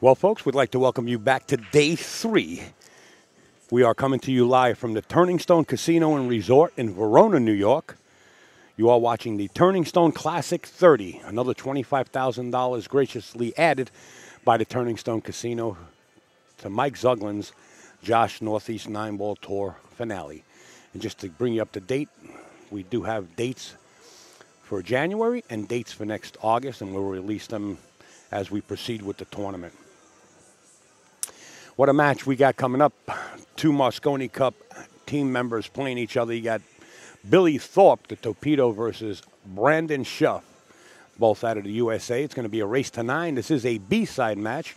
Well, folks, we'd like to welcome you back to day 3. We are coming to you live from the Turning Stone Casino and Resort in Verona, New York. You are watching the Turning Stone Classic 30, another $25,000 graciously added by the Turning Stone Casino to Mike Zuglin's Josh Northeast 9-Ball Tour finale. And just to bring you up to date, we do have dates for January and dates for next August, and we'll release them as we proceed with the tournament. What a match we got coming up. 2 Moscone Cup team members playing each other. You got Billy Thorpe, the Torpedo, versus Brandon Shuff, both out of the USA. It's going to be a race to 9. This is a B-side match,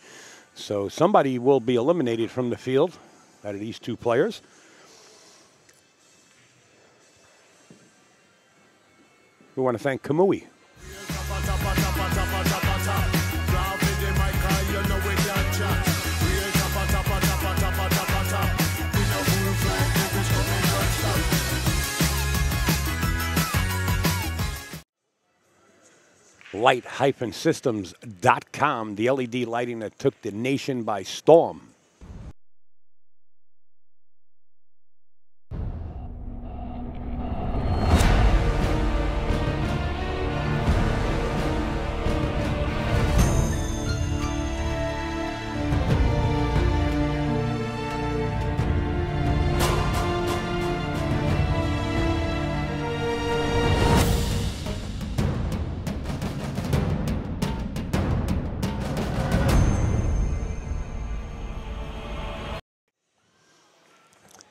so somebody will be eliminated from the field out of these 2 players. We want to thank Kamui. Light-systems.com, the LED lighting that took the nation by storm.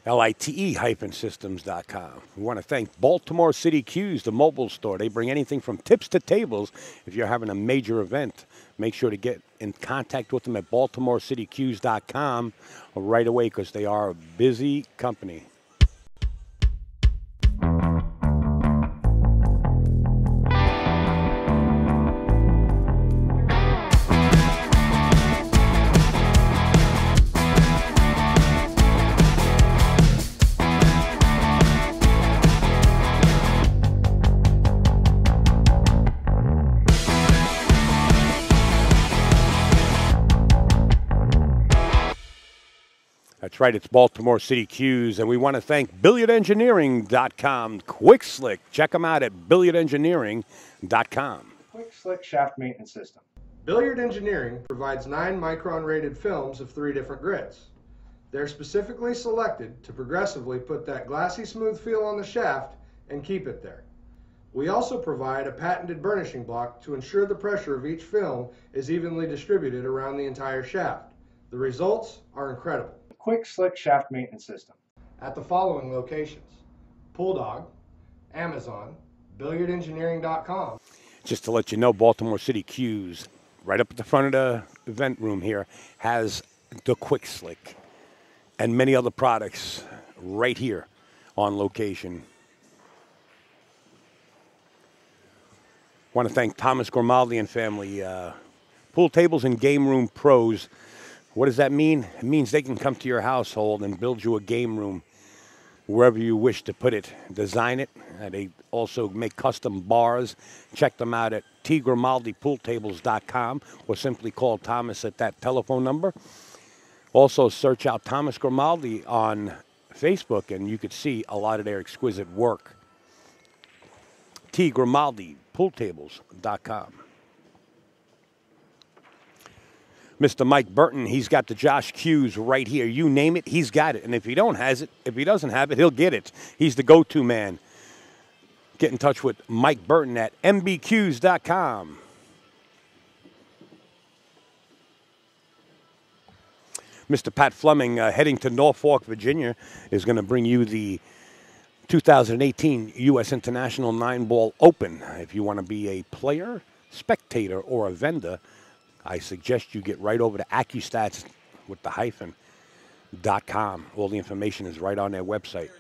LITE-systems.com. We want to thank Baltimore City Q's, the mobile store. They bring anything from tips to tables. If you're having a major event, make sure to get in contact with them at BaltimoreCityQs.com right away because they are a busy company. That's right, it's Baltimore City Q's, and we want to thank BilliardEngineering.com. Quick Slick, check them out at BilliardEngineering.com. Quick Slick Shaft Maintenance System. Billiard Engineering provides 9-micron rated films of 3 different grits. They're specifically selected to progressively put that glassy smooth feel on the shaft and keep it there. We also provide a patented burnishing block to ensure the pressure of each film is evenly distributed around the entire shaft. The results are incredible. Quick Slick Shaft Maintenance System. At the following locations: Bulldog, Amazon, BilliardEngineering.com. Just to let you know, Baltimore City Q's, right up at the front of the event room here, has the Quick Slick and many other products right here on location. Want to thank Thomas Grimaldi and family. Pool tables and game room pros. What does that mean? It means they can come to your household and build you a game room wherever you wish to put it. Design it. They also make custom bars. Check them out at tgrimaldipooltables.com or simply call Thomas at that telephone number. Also search out Thomas Grimaldi on Facebook and you could see a lot of their exquisite work. tgrimaldipooltables.com. Mr. Mike Burton, he's got the Josh Q's right here. You name it, he's got it. And if he doesn't have it, he'll get it. He's the go-to man. Get in touch with Mike Burton at mbqs.com. Mr. Pat Fleming, heading to Norfolk, Virginia, is going to bring you the 2018 U.S. International 9-Ball Open. If you want to be a player, spectator, or a vendor, I suggest you get right over to Accustats with the -.com. All the information is right on their website.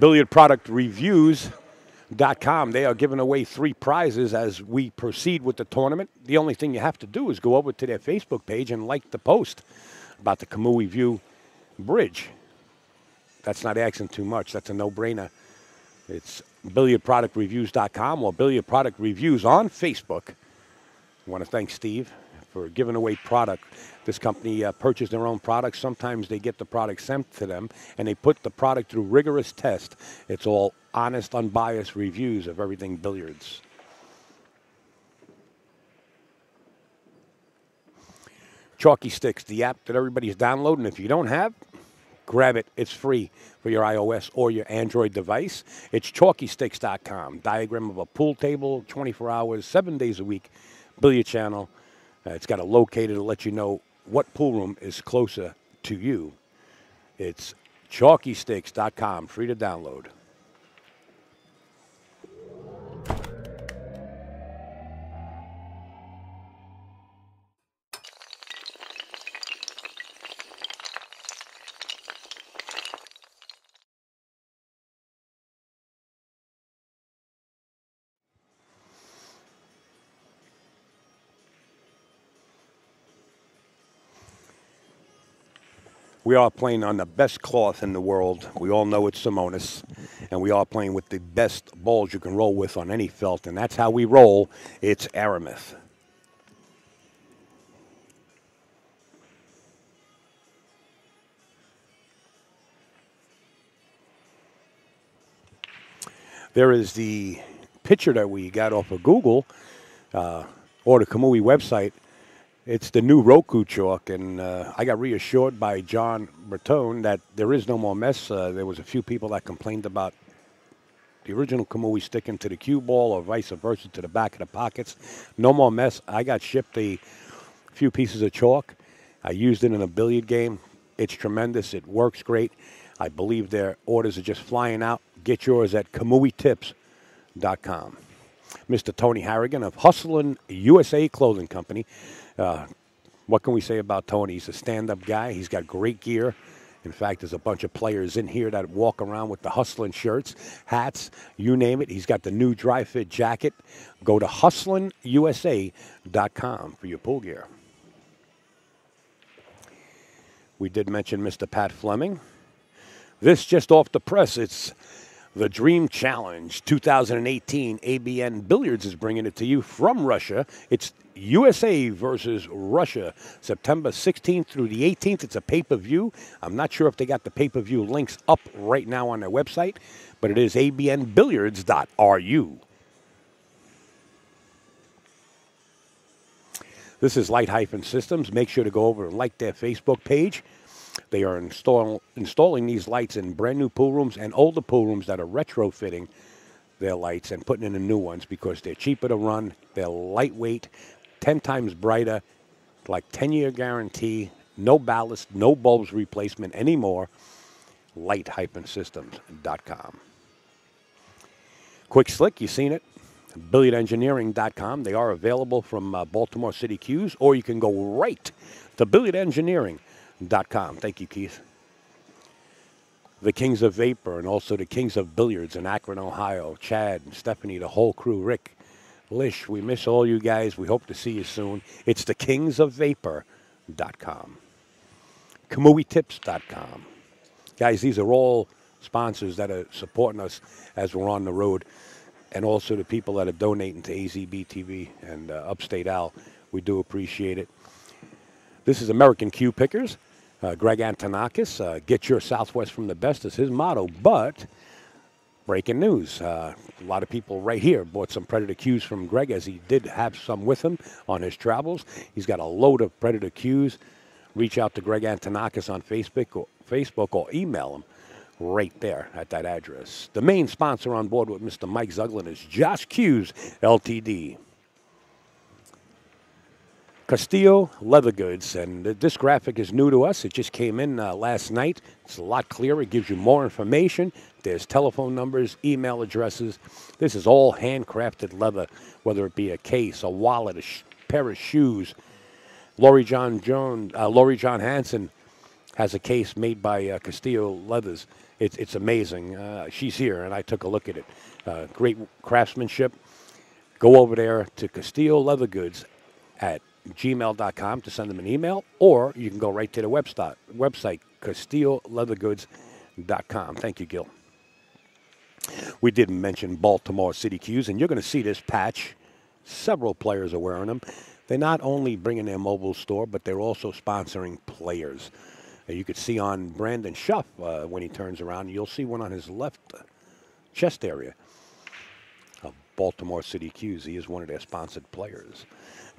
BilliardProductReviews.com. They are giving away 3 prizes as we proceed with the tournament. The only thing you have to do is go over to their Facebook page and like the post about the Kamui View Bridge. That's not asking too much. That's a no-brainer. It's billiardproductreviews.com or Billiard Product Reviews on Facebook. I want to thank Steve for giving away product. This company purchased their own products. Sometimes they get the product sent to them, and they put the product through rigorous test. It's all honest, unbiased reviews of everything billiards. Chalky Sticks, the app that everybody's downloading. If you don't have, grab it. It's free for your iOS or your Android device. It's chalkysticks.com. Diagram of a pool table, 24 hours, 7 days a week. Billiard channel. It's got a locator to let you know what pool room is closer to you. It's chalkysticks.com, free to download. We are playing on the best cloth in the world. We all know it's Simonis, and we are playing with the best balls you can roll with on any felt, and that's how we roll. It's Aramith. There is the picture that we got off of Google or the Kamui website. It's the new Roku chalk, and I got reassured by John Bertone that there is no more mess. There was a few people that complained about the original Kamui sticking to the cue ball or vice versa to the back of the pockets. No more mess. I got shipped a few pieces of chalk. I used it in a billiard game. It's tremendous. It works great. I believe their orders are just flying out. Get yours at kamuitips.com. Mr. Tony Harrigan of Hustlin' USA Clothing Company. What can we say about Tony? He's a stand-up guy. He's got great gear. In fact, there's a bunch of players in here that walk around with the Hustlin' shirts, hats, you name it. He's got the new dry fit jacket. Go to hustlinusa.com for your pool gear. We did mention Mr. Pat Fleming. This just off the press. It's the Dream Challenge 2018. ABN Billiards is bringing it to you from Russia. It's USA versus Russia, September 16th through the 18th. It's a pay-per-view. I'm not sure if they got the pay-per-view links up right now on their website, but it is abnbilliards.ru. This is Light-Systems. Make sure to go over and like their Facebook page. They are installing these lights in brand new pool rooms and older pool rooms that are retrofitting their lights and putting in the new ones because they're cheaper to run, they're lightweight, 10 times brighter, like 10-year guarantee, no ballast, no bulbs replacement anymore. Light-Systems.com. Quick Slick, you've seen it. BilliardEngineering.com. They are available from Baltimore City Cues, or you can go right to BilliardEngineering.com. Thank you, Keith. The Kings of Vapor and also the Kings of Billiards in Akron, Ohio. Chad and Stephanie, the whole crew. Rick, Lish, we miss all you guys. We hope to see you soon. It's the kingsofvapor.com. KamuiTips.com. Guys, these are all sponsors that are supporting us as we're on the road, and also the people that are donating to AZB TV and Upstate Al. We do appreciate it. This is American Cue Pickers. Greg Antonakis, get your Southwest from the best is his motto, but breaking news. A lot of people right here bought some Predator Cues from Greg, as he did have some with him on his travels. He's got a load of Predator Cues. Reach out to Greg Antonakis on Facebook or email him right there at that address. The main sponsor on board with Mr. Mike Zuglin is Josh Cues, LTD. Castillo Leather Goods, and this graphic is new to us. It just came in last night. It's a lot clearer. It gives you more information. There's telephone numbers, email addresses. This is all handcrafted leather, whether it be a case, a wallet, a pair of shoes. Lori John Hansen has a case made by Castillo Leathers. It's amazing. She's here, and I took a look at it. Great craftsmanship. Go over there to Castillo Leather Goods at gmail.com to send them an email, or you can go right to the website CastilloLeatherGoods.com. Thank you, Gil. We did mention Baltimore City Cues, and you're going to see this patch. Several players are wearing them. They're not only bringing their mobile store, but they're also sponsoring players. You could see on Brandon Shuff when he turns around, you'll see one on his left chest area of Baltimore City Cues. He is one of their sponsored players.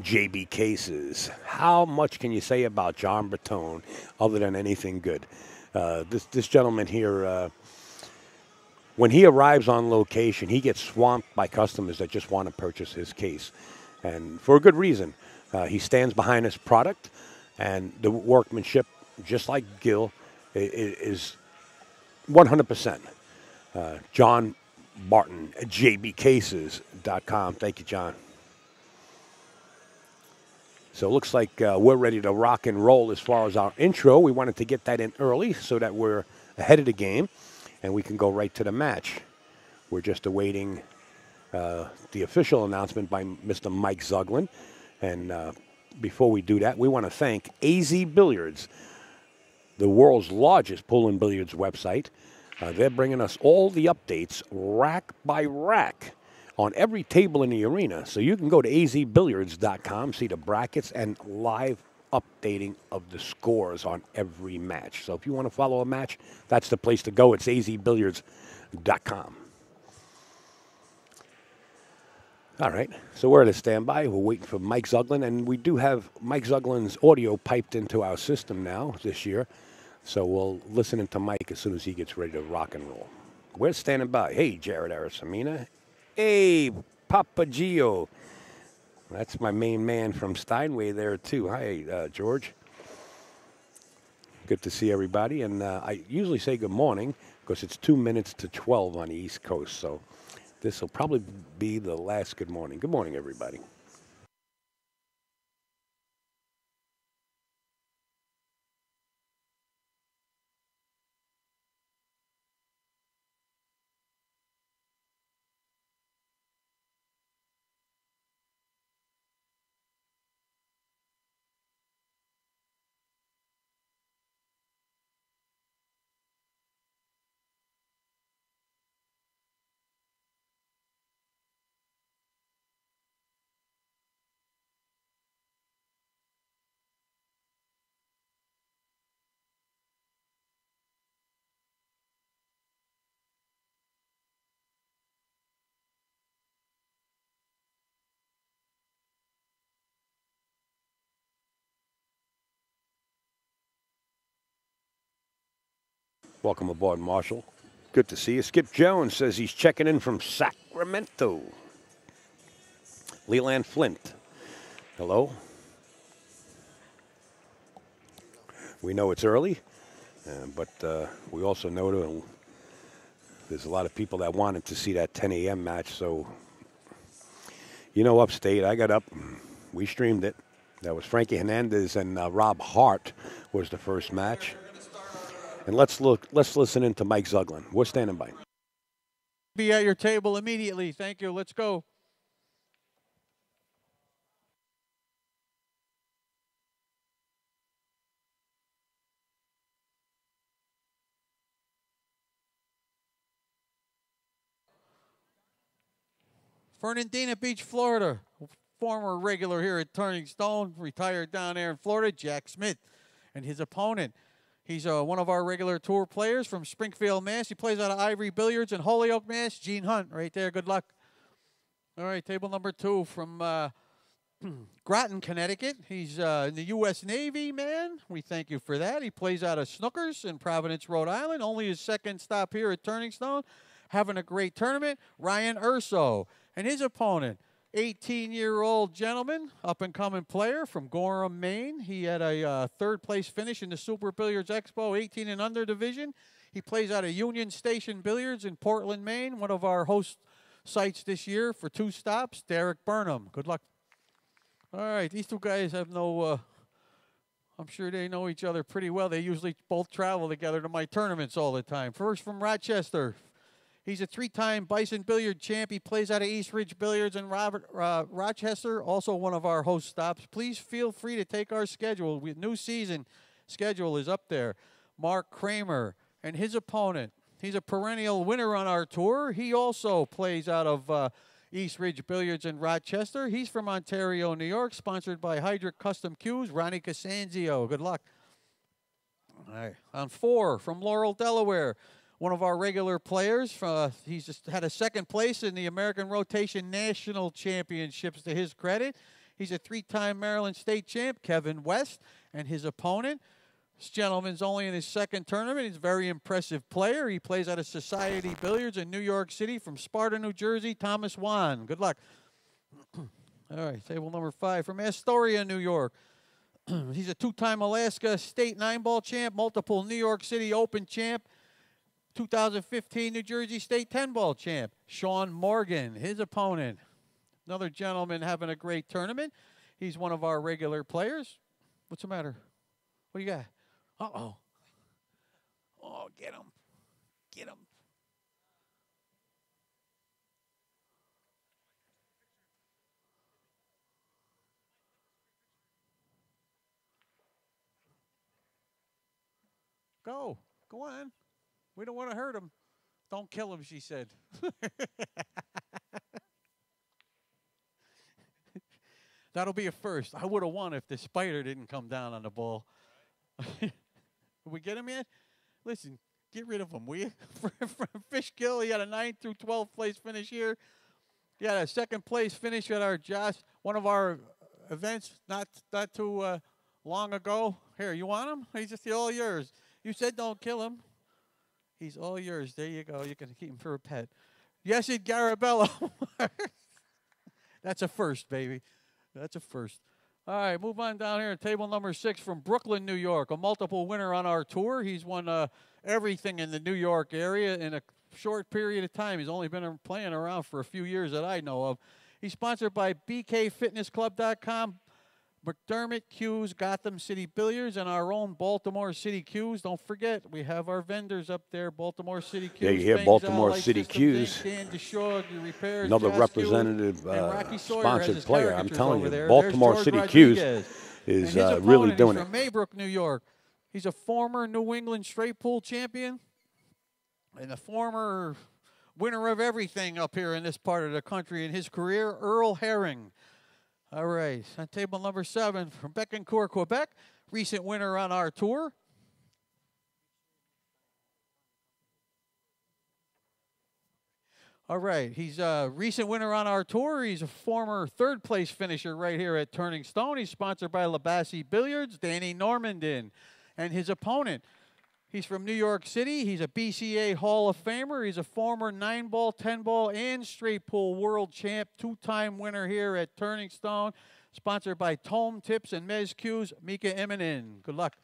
JB Cases. How much can you say about John Bertone other than anything good? This gentleman here, when he arrives on location, he gets swamped by customers that just want to purchase his case. And for a good reason. He stands behind his product, and the workmanship, just like Gil, is 100%. John Barton at jbcases.com. Thank you, John. So it looks like we're ready to rock and roll as far as our intro. We wanted to get that in early so that we're ahead of the game, and we can go right to the match. We're just awaiting the official announcement by Mr. Mike Zuglin. And before we do that, we want to thank AZ Billiards, the world's largest pool and billiards website. They're bringing us all the updates, rack by rack, on every table in the arena. So you can go to azbilliards.com, see the brackets, and live updating of the scores on every match. So if you want to follow a match, that's the place to go. It's azbilliards.com. All right, so we're at a standby. We're waiting for Mike Zuglin, and we do have Mike Zuglin's audio piped into our system now this year. So we'll listen to Mike as soon as he gets ready to rock and roll. We're standing by. Hey, Jared Arisamina. Hey, Papa Gio. That's my main man from Steinway there, too. Hi, George. Good to see everybody. And I usually say good morning because it's 2 minutes to 12 on the East Coast. So this will probably be the last good morning. Good morning, everybody. Welcome aboard, Marshall. Good to see you. Skip Jones says he's checking in from Sacramento. Leland Flint. Hello. We know it's early, but we also know there's a lot of people that wanted to see that 10 a.m. match. So, you know, upstate, I got up. We streamed it. That was Frankie Hernandez and Rob Hart was the first match. And let's listen into Mike Zuglin. We're standing by. Be at your table immediately. Thank you. Let's go. Fernandina Beach, Florida. Former regular here at Turning Stone, retired down there in Florida, Jack Smith. And his opponent, he's one of our regular tour players from Springfield, Mass. He plays out of Ivory Billiards in Holyoke, Mass. Gene Hunt, right there. Good luck. All right, table number 2 from Groton, Connecticut. He's in the U.S. Navy, man. We thank you for that. He plays out of Snookers in Providence, Rhode Island. Only his second stop here at Turning Stone. Having a great tournament. Ryan Urso. And his opponent, 18-year-old gentleman, up-and-coming player from Gorham, Maine. He had a third-place finish in the Super Billiards Expo 18 and under division. He plays out of Union Station Billiards in Portland, Maine, one of our host sites this year for 2 stops. Derek Burnham. Good luck. All right, these two guys have no, I'm sure they know each other pretty well. They usually both travel together to my tournaments all the time. First from Rochester. He's a 3-time Bison Billiard champ. He plays out of East Ridge Billiards in Rochester, also one of our host stops. Please feel free to take our schedule. New season schedule is up there. Mark Kramer and his opponent, He's a perennial winner on our tour. He also plays out of East Ridge Billiards in Rochester. He's from Ontario, New York, sponsored by Hydric Custom Cues, Ronnie Cosanzio. Good luck. All right. On 4, from Laurel, Delaware, one of our regular players. He's just had a second place in the American Rotation National Championships to his credit. He's a 3-time Maryland State champ, Kevin West, and his opponent. This gentleman's only in his second tournament. He's a very impressive player. He plays out of Society Billiards in New York City from Sparta, New Jersey, Thomas Wan. Good luck. All right, table number 5 from Astoria, New York. He's a 2-time Alaska State 9-ball champ, multiple New York City Open champ, 2015 New Jersey State 10-ball champ, Sean Morgan, his opponent. Another gentleman having a great tournament. He's one of our regular players. What's the matter? What do you got? Uh-oh. Oh, get him. Get him. Go. Go on. We don't want to hurt him. Don't kill him, she said. That'll be a first. I would have won if the spider didn't come down on the ball. Did we get him yet? Listen, get rid of him, will you? From Fishkill, he had a 9th through 12th place finish here. He had a 2nd place finish at our one of our events not too long ago. Here, you want him? He's just all yours. You said don't kill him. He's all yours. There you go. You can keep him for a pet. Yes, it Garabello. That's a first, baby. That's a first. All right, move on down here. Table number 6 from Brooklyn, New York. A multiple winner on our tour. He's won everything in the New York area in a short period of time. He's only been playing around for a few years that I know of. He's sponsored by BKFitnessClub.com, McDermott Cues, Gotham City Billiards, and our own Baltimore City Cues. Don't forget, we have our vendors up there, Baltimore City Cues. Yeah, you hear Baltimore City Cues. Another representative sponsored player. I'm telling you, Baltimore City Cues is really doing it. From Maybrook, New York. He's a former New England straight pool champion and a former winner of everything up here in this part of the country in his career, Earl Herring. All right, on table number 7 from Bécancour, Quebec, recent winner on our tour. All right, he's a recent winner on our tour. He's a former 3rd place finisher right here at Turning Stone. He's sponsored by Labassi Billiards, Danny Normandin, and his opponent. He's from New York City. He's a BCA Hall of Famer. He's a former 9-ball, 10-ball, and straight pool world champ, 2-time winner here at Turning Stone, sponsored by Tome Tips and Mez Cues, Mika Immonen. Good luck.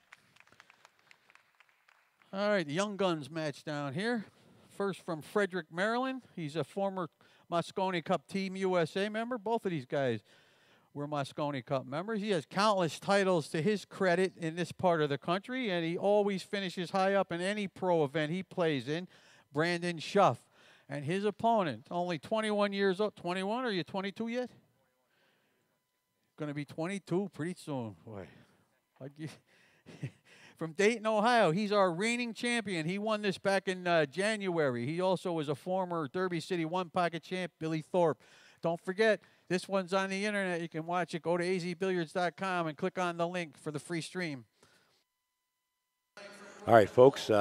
All right, the Young Guns match down here. First from Frederick, Maryland. He's a former Moscone Cup Team USA member. Both of these guys were Moscone Cup members. He has countless titles to his credit in this part of the country, and he always finishes high up in any pro event he plays in. Brandon Shuff. And his opponent, only 21 years old. 21? Are you 22 yet? Going to be 22 pretty soon. Boy. From Dayton, Ohio, he's our reigning champion. He won this back in January. He also was a former Derby City one-pocket champ, Billy Thorpe. Don't forget, this one's on the internet. You can watch it. Go to azbilliards.com and click on the link for the free stream. All right, folks, we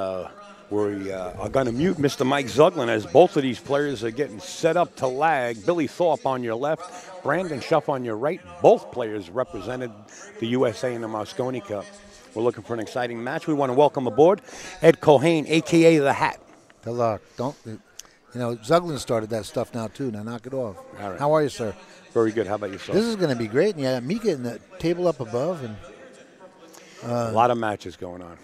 are going to mute Mr. Mike Zuglin as both of these players are getting set up to lag. Billy Thorpe on your left, Brandon Shuff on your right. Both players represented the USA in the Moscone Cup. We're looking for an exciting match. We want to welcome aboard Ed Cohane, a.k.a. The Hat. Good luck. Zuglin started that stuff now, too. Now knock it off. All right. How are you, sir? Very good. How about yourself? This is going to be great. And yeah, me getting the table up above. And a lot of matches going on.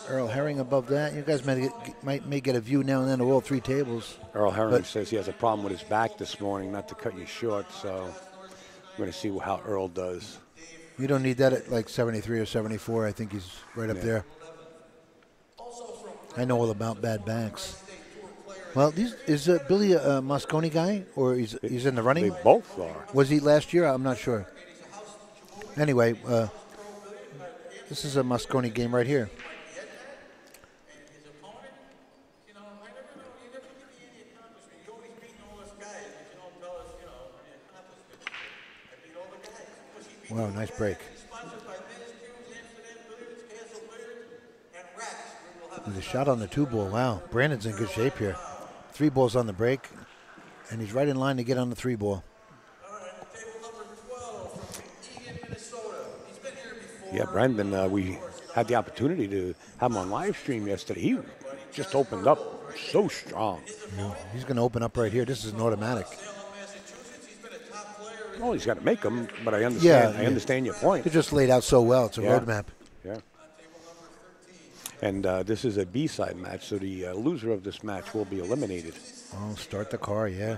Earl Herring above that. You guys may get a view now and then of all 3 tables. Earl Herring says he has a problem with his back this morning, not to cut you short, so we're going to see how Earl does. You don't need that at like 73 or 74. I think he's right up there. I know all about bad backs. Well, is Billy a Moscone guy, or he's in the running? They both are. Was he last year? I'm not sure. Anyway, this is a Moscone game right here. Wow, nice break. With a shot on the 2-ball. Wow, Brandon's in good shape here. 3 balls on the break, and he's right in line to get on the 3-ball. Yeah, Brandon, we had the opportunity to have him on live stream yesterday. He just opened up so strong. Yeah, he's going to open up right here. This is an automatic. Well, he's got to make them, but I understand. Yeah, I understand your point. They're just laid out so well. It's a Yeah. roadmap. Yeah. And this is a B-side match, so the loser of this match will be eliminated. Oh, start the car, yeah.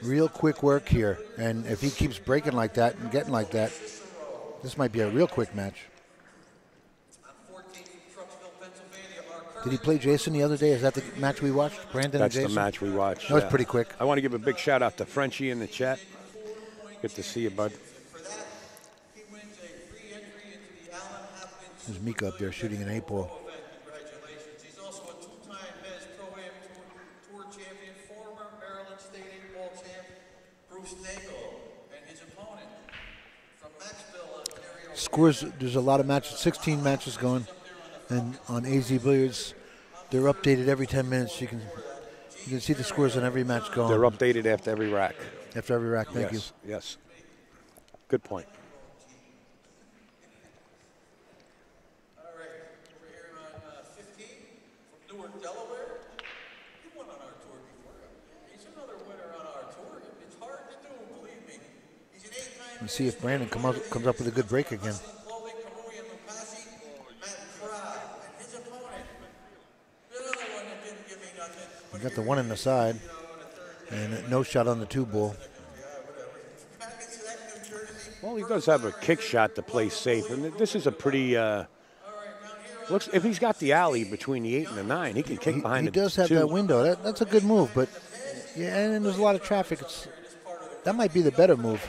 Real quick work here, and if he keeps breaking like that and getting like that, this might be a real quick match. Did he play Jason the other day? Is that the match we watched? Brandon That's and Jason? the match we watched. That was pretty quick. I want to give a big shout out to Frenchie in the chat. Good to see you, bud. There's Mika up there shooting an 8-ball. He's also a two-time Mez Pro-Am Tour champion, former Maryland State 8-ball champ, Bruce Nagel, and his opponent from Maxville, Ontario. Scores, there's a lot of matches, 16 matches going. And on AZ Billiards, they're updated every 10 minutes. You can see the scores on every match going. They're updated after every rack. After every rack, thank you. Yes. Good point. All right, over here on 15 from Newark, Delaware. He won on our tour before. He's another winner on our tour. It's hard to do, believe me. He's an 8-time. Let's see if Brandon comes up with a good break again. We got the 1 in the side, and no shot on the 2-ball. Well, he does have a kick shot to play safe, and this is a pretty. Looks if he's got the alley between the 8 and the 9, he can kick behind He the does have 2. that window. That's a good move, but yeah, and there's a lot of traffic. That might be the better move.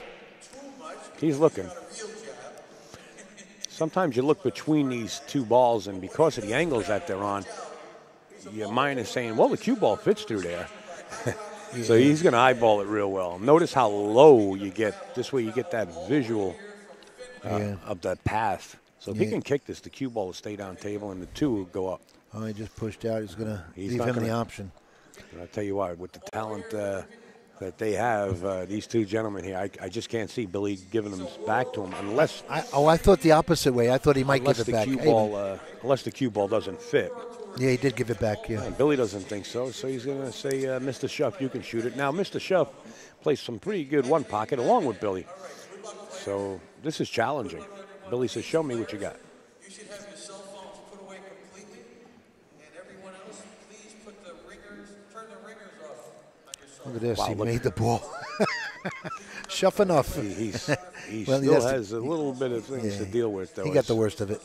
He's looking. Sometimes you look between these 2 balls, and because of the angles that they're on, your mind is saying, well, the cue ball fits through there. So he's going to eyeball it real well. Notice how low you get. This way you get that visual of the path. So if he can kick this, the cue ball will stay down table, and the 2 will go up. Oh, he just pushed out. He's going to leave him the option. And I'll tell you what, with the talent that they have, these 2 gentlemen here, I just can't see Billy giving them back to him unless. I thought the opposite way. I thought he might give it back. Unless the cue ball doesn't fit. Yeah, he did give it back, yeah. And Billy doesn't think so, so he's going to say, Mr. Shuff, you can shoot it. Now, Mr. Shuff plays some pretty good one pocket along with Billy. So this is challenging. Billy says, show me what you got. You should have your cell phones put away completely, and everyone else, please put the ringers, turn the ringers off on your cell phone. Look at this. Wow, he look. made the ball. Shuff enough. He Well, still has a little bit of things to deal with, though. He got the worst of it.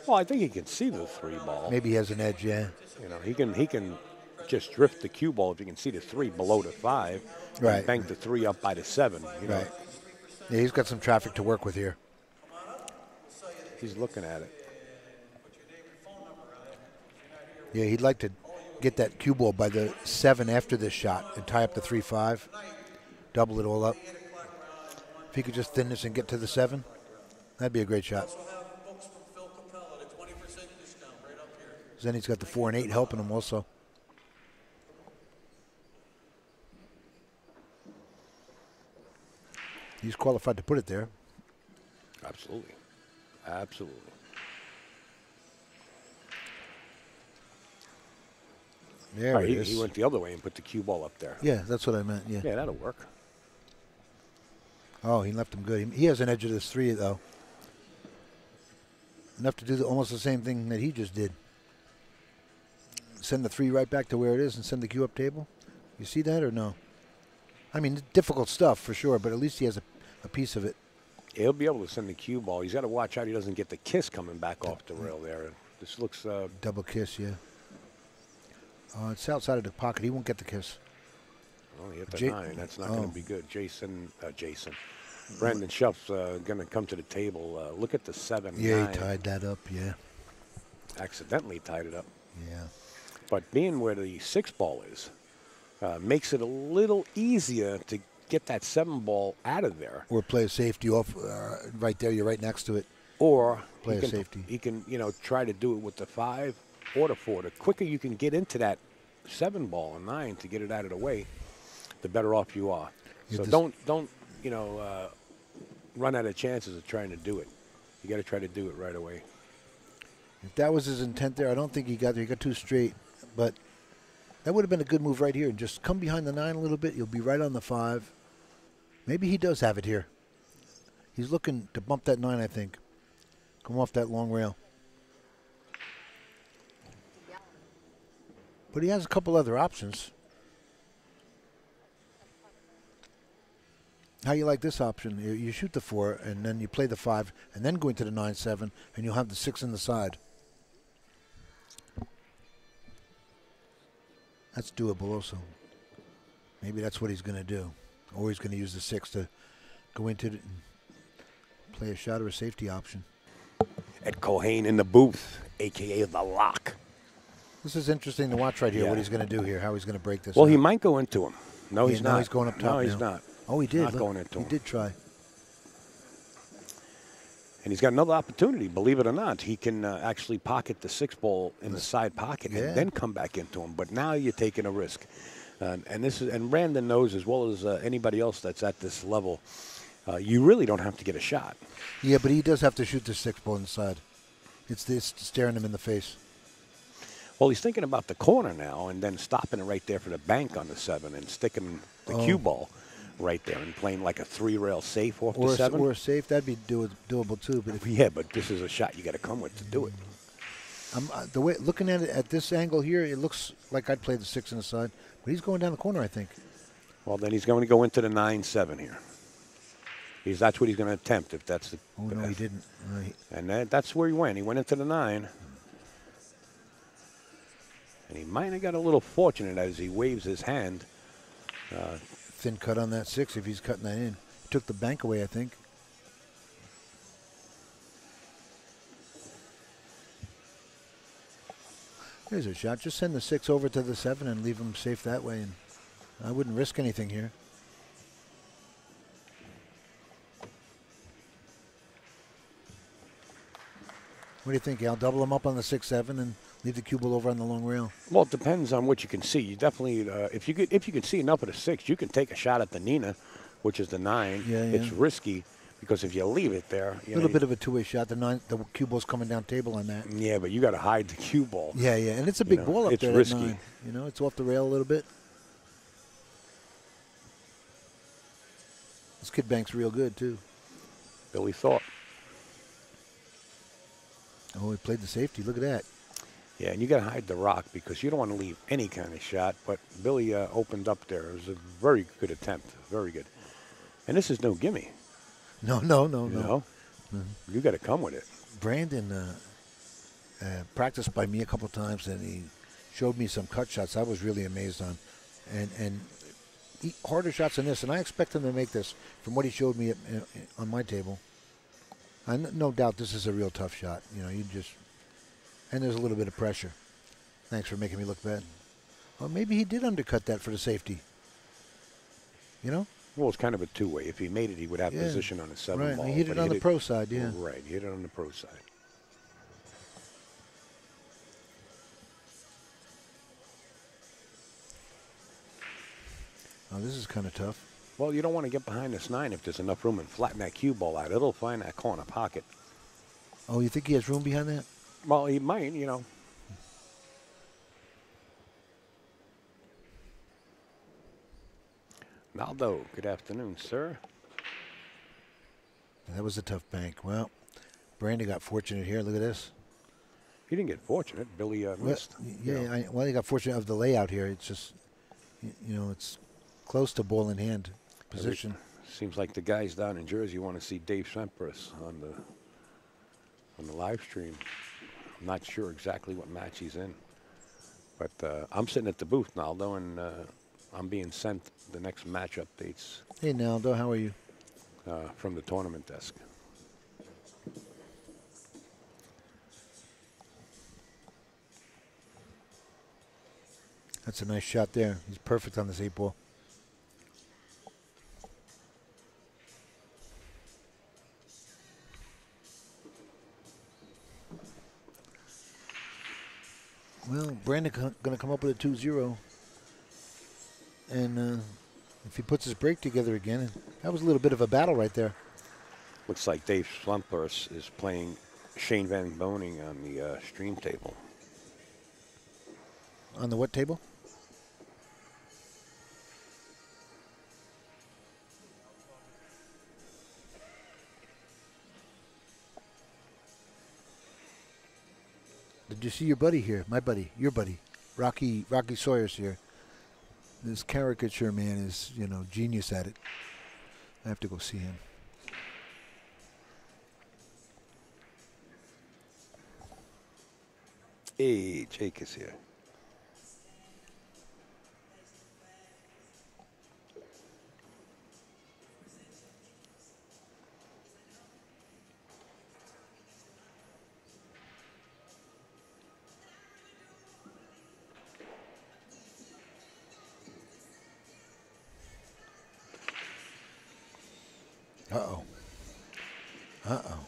Well, I think he can see the 3 ball. Maybe he has an edge, yeah. You know, he can just drift the cue ball if you can see the 3 below the 5. Right. And bank the 3 up by the 7. You know. Right. Yeah, he's got some traffic to work with here. He's looking at it. Yeah, he'd like to get that cue ball by the 7 after this shot and tie up the 3-5, double it all up. If he could just thin this and get to the 7, that'd be a great shot. Then he's got the 4 and 8 helping him also. He's qualified to put it there. Absolutely. Absolutely. There it he, is. he went the other way and put the cue ball up there. Yeah, that's what I meant, yeah. Yeah, that'll work. Oh, he left him good. He has an edge of this 3, though. Enough to do almost the same thing that he just did. Send the 3 right back to where it is and send the cue up table. You see that or no? I mean, difficult stuff for sure, but at least he has a piece of it. He'll be able to send the cue ball. He's got to watch out he doesn't get the kiss coming back off the rail there. This looks... double kiss, yeah. It's outside of the pocket. He won't get the kiss. Well, he hit the 9. That's not going to be good. Brandon Shuff's going to come to the table. Look at the 7-9. Yeah, he tied that up, yeah. Accidentally tied it up. Yeah. But being where the 6 ball is makes it a little easier to get that 7 ball out of there. Or play a safety off right there. You're right next to it. Or play a safety. He can, try to do it with the 5 or the 4. The quicker you can get into that 7 ball and 9 to get it out of the way, the better off you are. So don't run out of chances of trying to do it. You got to try to do it right away. If that was his intent there, I don't think he got there. He got too straight. But that would have been a good move right here. Just come behind the 9 a little bit. You'll be right on the 5. Maybe he does have it here. He's looking to bump that 9, I think. Come off that long rail. But he has a couple other options. How you like this option? You shoot the 4, and then you play the 5, and then go into the 9-7, and you'll have the 6 in the side. That's doable also. Maybe that's what he's going to do. Or he's going to use the 6 to go into it and play a shot or a safety option. Ed Cohane in the booth, a.k.a. The Lock. This is interesting to watch right here, what he's going to do here, how he's going to break this Well, up. he might go into him. No, he's not. No, he's going up top No, he's now. not. Oh, he did. Not going into him. He did try. And he's got another opportunity, believe it or not. He can actually pocket the 6 ball in the side pocket and then come back into him. But now you're taking a risk. And Brandon knows as well as anybody else that's at this level, you really don't have to get a shot. Yeah, but he does have to shoot the 6 ball inside. It's staring him in the face. Well, he's thinking about the corner now and then stopping it right there for the bank on the 7 and sticking the cue ball right there and playing like a 3-rail safe off the 7. Or a safe, that'd be doable too. But but this is a shot you got to come with to do it. The way looking at it at this angle here, it looks like I'd play the 6 on the side, but he's going down the corner, I think. Well, then he's going to go into the 9-7 here. That's what he's going to attempt if that's the. Oh no, he didn't. Right. And that's where he went. He went into the 9. And he might have got a little fortunate as he waves his hand. Thin cut on that 6 if he's cutting that in. Took the bank away, I think. Here's a shot. Just send the 6 over to the 7 and leave him safe that way. And I wouldn't risk anything here. What do you think, Al? Double him up on the 6-7 and leave the cue ball over on the long rail. Well, it depends on what you can see. You definitely, if you can see enough of the 6, you can take a shot at the Nina, which is the 9. Yeah, It's risky because if you leave it there, a little bit of a two-way shot. The cue ball's coming down table on that. Yeah, but you got to hide the cue ball. Yeah, and it's a big ball up it's there. It's risky. At 9. It's off the rail a little bit. This kid banks real good too. Billy Thorpe. Oh, he played the safety. Look at that. Yeah, and you got to hide the rock because you don't want to leave any kind of shot. But Billy opened up there. It was a very good attempt. Very good. And this is no gimme. No. You got to come with it. Brandon practiced by me a couple times, and he showed me some cut shots I was really amazed on. And harder shots than this, and I expect him to make this from what he showed me on my table. No doubt this is a real tough shot. And there's a little bit of pressure. Thanks for making me look bad. Well, maybe he did undercut that for the safety. Well, it's kind of a two-way. If he made it, he would have position on his 7 ball. He hit it on the pro side, yeah. Right, he hit it on the pro side. Oh, this is kind of tough. Well, you don't want to get behind this 9 if there's enough room and flatten that cue ball out. It'll find that corner pocket. Oh, you think he has room behind that? Well, he might, Naldo, good afternoon, sir. That was a tough bank. Well, Brandon got fortunate here. Look at this. He didn't get fortunate. Billy missed. Well, he got fortunate of the layout here. It's just, it's close to ball in hand position. Seems like the guys down in Jersey want to see Dave Semperis on the live stream. I'm not sure exactly what match he's in, but I'm sitting at the booth, Naldo, and I'm being sent the next match updates. Hey, Naldo, how are you? from the tournament desk. That's a nice shot there. He's perfect on this 8-ball. Well, Brandon going to come up with a 2-0. And if he puts his break together again, that was a little bit of a battle right there. Looks like Dave Slumpers is playing Shane Van Boning on the stream table. On the what table? Did you see your buddy here? My buddy, your buddy, Rocky Sawyer's here. This caricature man is, you know, genius at it. I have to go see him. Hey, Jake is here. Uh-oh. Uh-oh.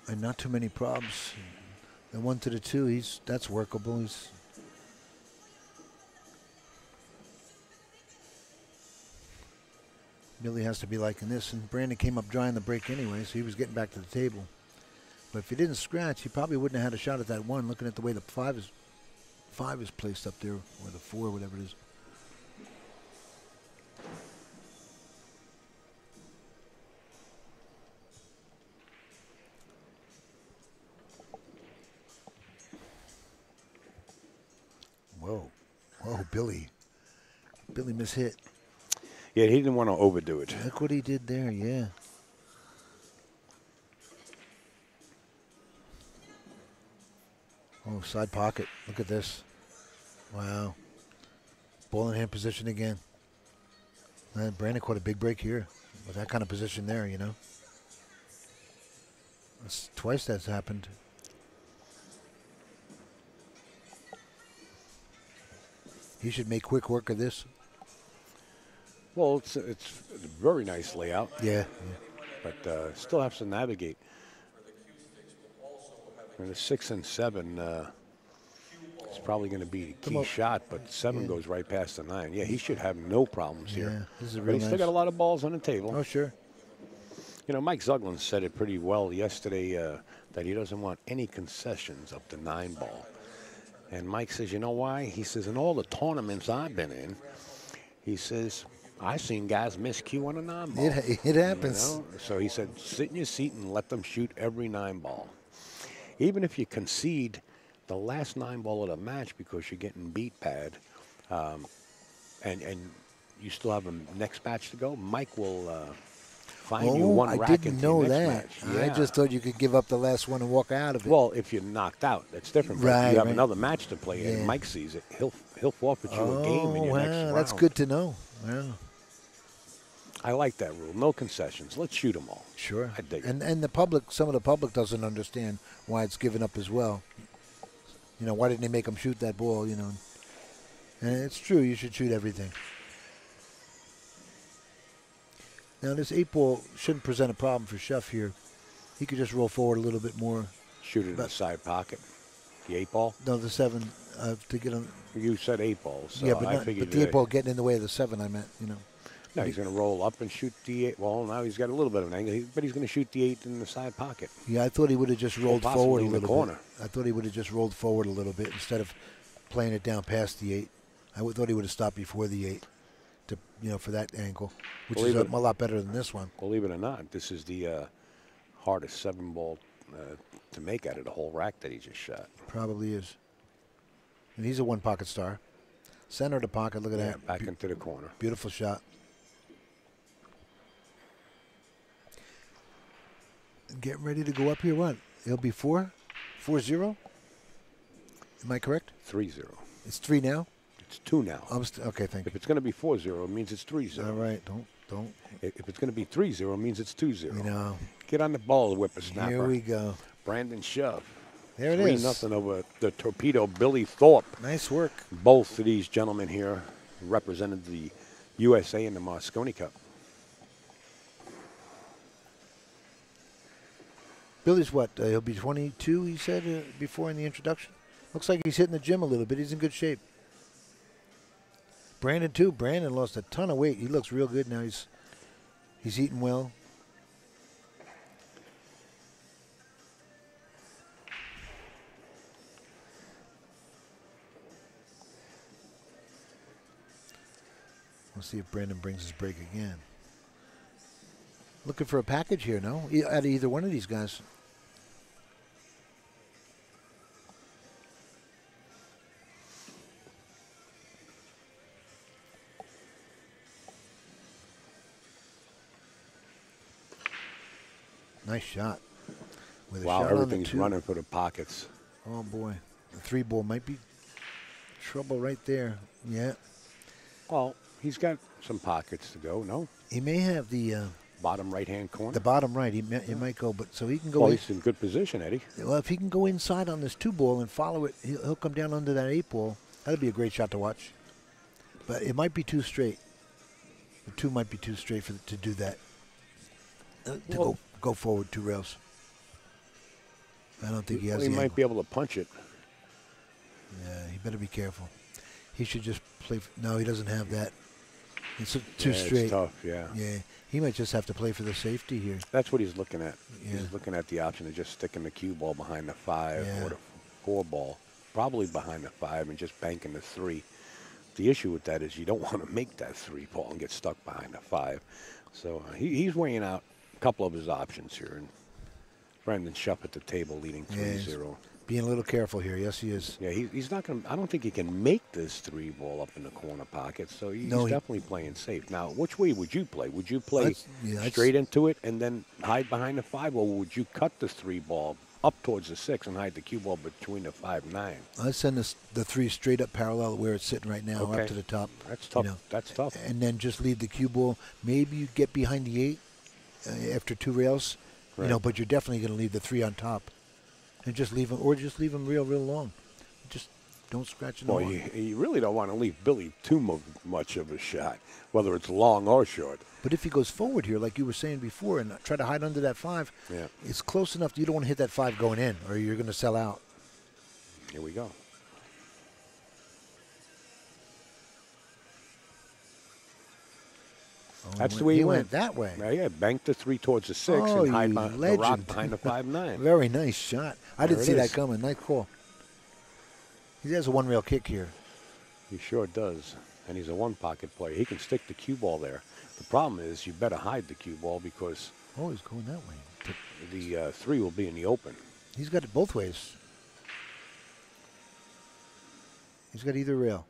And not too many probs. The 1 to the 2, that's workable. He's Billy has to be liking this, and Brandon came up dry on the break anyway, so he was getting back to the table. But if he didn't scratch, he probably wouldn't have had a shot at that 1, looking at the way the 5 is placed up there, or the 4, whatever it is. Whoa. Whoa, Billy. Billy mishit. Yeah, he didn't want to overdo it. Look what he did there, yeah. Oh, side pocket. Look at this. Wow. Ball in hand position again. And Brandon caught a big break here with that kind of position there, you know. That's twice that's happened. He should make quick work of this. Well, it's a very nice layout. Yeah. But still has to navigate. And the 6 and 7 is probably going to be the key shot, but 7 goes right past the 9. Yeah, he should have no problems here. This is But really he's nice. still got a lot of balls on the table. Oh, sure. You know, Mike Zuglin said it pretty well yesterday that he doesn't want any concessions up to 9 ball. And Mike says, you know why? He says, in all the tournaments I've been in, he says, I've seen guys miss cue on a 9 ball. It happens. You know? So he said, sit in your seat and let them shoot every 9 ball. Even if you concede the last 9 ball of the match because you're getting beat bad, and you still have a next match to go, Mike will find you one racket. I didn't know to your that. next match. I Yeah. just thought you could give up the last one and walk out of it. Well, if you're knocked out, that's different. But Right, if you have right. another match to play and Mike sees it, he'll forfeit you a game in your next round. That's good to know. Wow. I like that rule. No concessions. Let's shoot them all. Sure. I dig it. And the public, some of the public doesn't understand why it's given up as well. You know, why didn't they make them shoot that ball, you know? And it's true, you should shoot everything. Now, this 8 ball shouldn't present a problem for Shuff here. He could just roll forward a little bit more. Shoot it in the side pocket. The 8 ball? No, the 7 to get on. You said 8 balls. So yeah, I figured but the 8 ball getting in the way of the 7, I meant, you know. No, he's going to roll up and shoot the 8. Well, now he's got a little bit of an angle, but he's going to shoot the 8 in the side pocket. Yeah, I thought he would have just rolled forward a in the little corner. bit. I thought he would have just rolled forward a little bit instead of playing it down past the 8. Thought he would have stopped before the 8, to for that angle, which is a lot better than this one. Believe it or not, this is the hardest 7 ball to make out of the whole rack that he just shot. Probably is. And he's a 1 pocket star. Center of the pocket, look at that. Back into the corner. Beautiful shot. Getting ready to go up here. What? It'll be 4-0? Am I correct? 3-0. It's 3 now? It's 2 now. Okay, thank If you. it's going to be 4-0, it means it's 3-0. All right, don't. If it's going to be 3-0, it means it's 2-0. You know. Get on the ball, whippersnapper. Here we go. Brandon Shuff. There it is. 3-0 over the torpedo Billy Thorpe. Nice work. Both of these gentlemen here represented the USA in the Mosconi Cup. Billy's what? He'll be 22, he said before in the introduction. Looks like he's hitting the gym a little bit. He's in good shape. Brandon, too. Brandon lost a ton of weight. He looks real good now. He's eating well. We'll see if Brandon brings his break again. Looking for a package here, no? Out of either one of these guys. Nice shot. With a Wow, shot on the everything's 2. running for the pockets. Oh, boy. The 3 ball might be trouble right there. Yeah. Well, he's got some pockets to go, no? He may have the Bottom right-hand corner. the bottom right. He might go, but so he can go. Well, he's in good position, Eddie. Well, if he can go inside on this 2 ball and follow it, he'll come down under that 8 ball. That'd be a great shot to watch. But it might be too straight. The 2 might be too straight to do that. To go forward 2 rails. I don't think he has. He the might angle. be able to punch it. Yeah, he better be careful. He should just play. No, he doesn't have that. It's too Yeah, straight. It's tough, yeah. Yeah, he might just have to play for the safety here. That's what he's looking at. Yeah. He's looking at the option of just sticking the cue ball behind the 5 Yeah. or the 4 ball, probably behind the 5, and just banking the 3. The issue with that is you don't want to make that 3 ball and get stuck behind the 5. So he's weighing out a couple of his options here. And Brandon Shuff at the table leading 3-0. Being a little careful here. Yes, he is. Yeah, he's not going to – I don't think he can make this 3 ball up in the corner pocket, so he's definitely playing safe. Now, which way would you play? Would you play straight into it and then hide behind the 5, or would you cut the 3 ball up towards the 6 and hide the cue ball between the 5 and 9? I'd send the 3 straight up parallel where it's sitting right now, up to the top. That's tough. That's tough. And then just leave the cue ball. Maybe you get behind the 8 after 2 rails, but you're definitely going to leave the 3 on top. And just leave them, or just leave them real long. Just don't scratch them. Well, you really don't want to leave Billy too much of a shot, whether it's long or short. But if he goes forward here, like you were saying before, and try to hide under that 5, it's close enough that you don't want to hit that 5 going in, or you're going to sell out. Here we go. That's the way he went. That way. Yeah, bank the 3 towards the 6 and hide the rock behind the 5-9. Very nice shot. I didn't see that coming. Nice call. He has a 1 rail kick here. He sure does. And he's a 1 pocket player. He can stick the cue ball there. The problem is you better hide the cue ball because he's going that way. The 3 will be in the open. He's got it both ways. He's got either rail.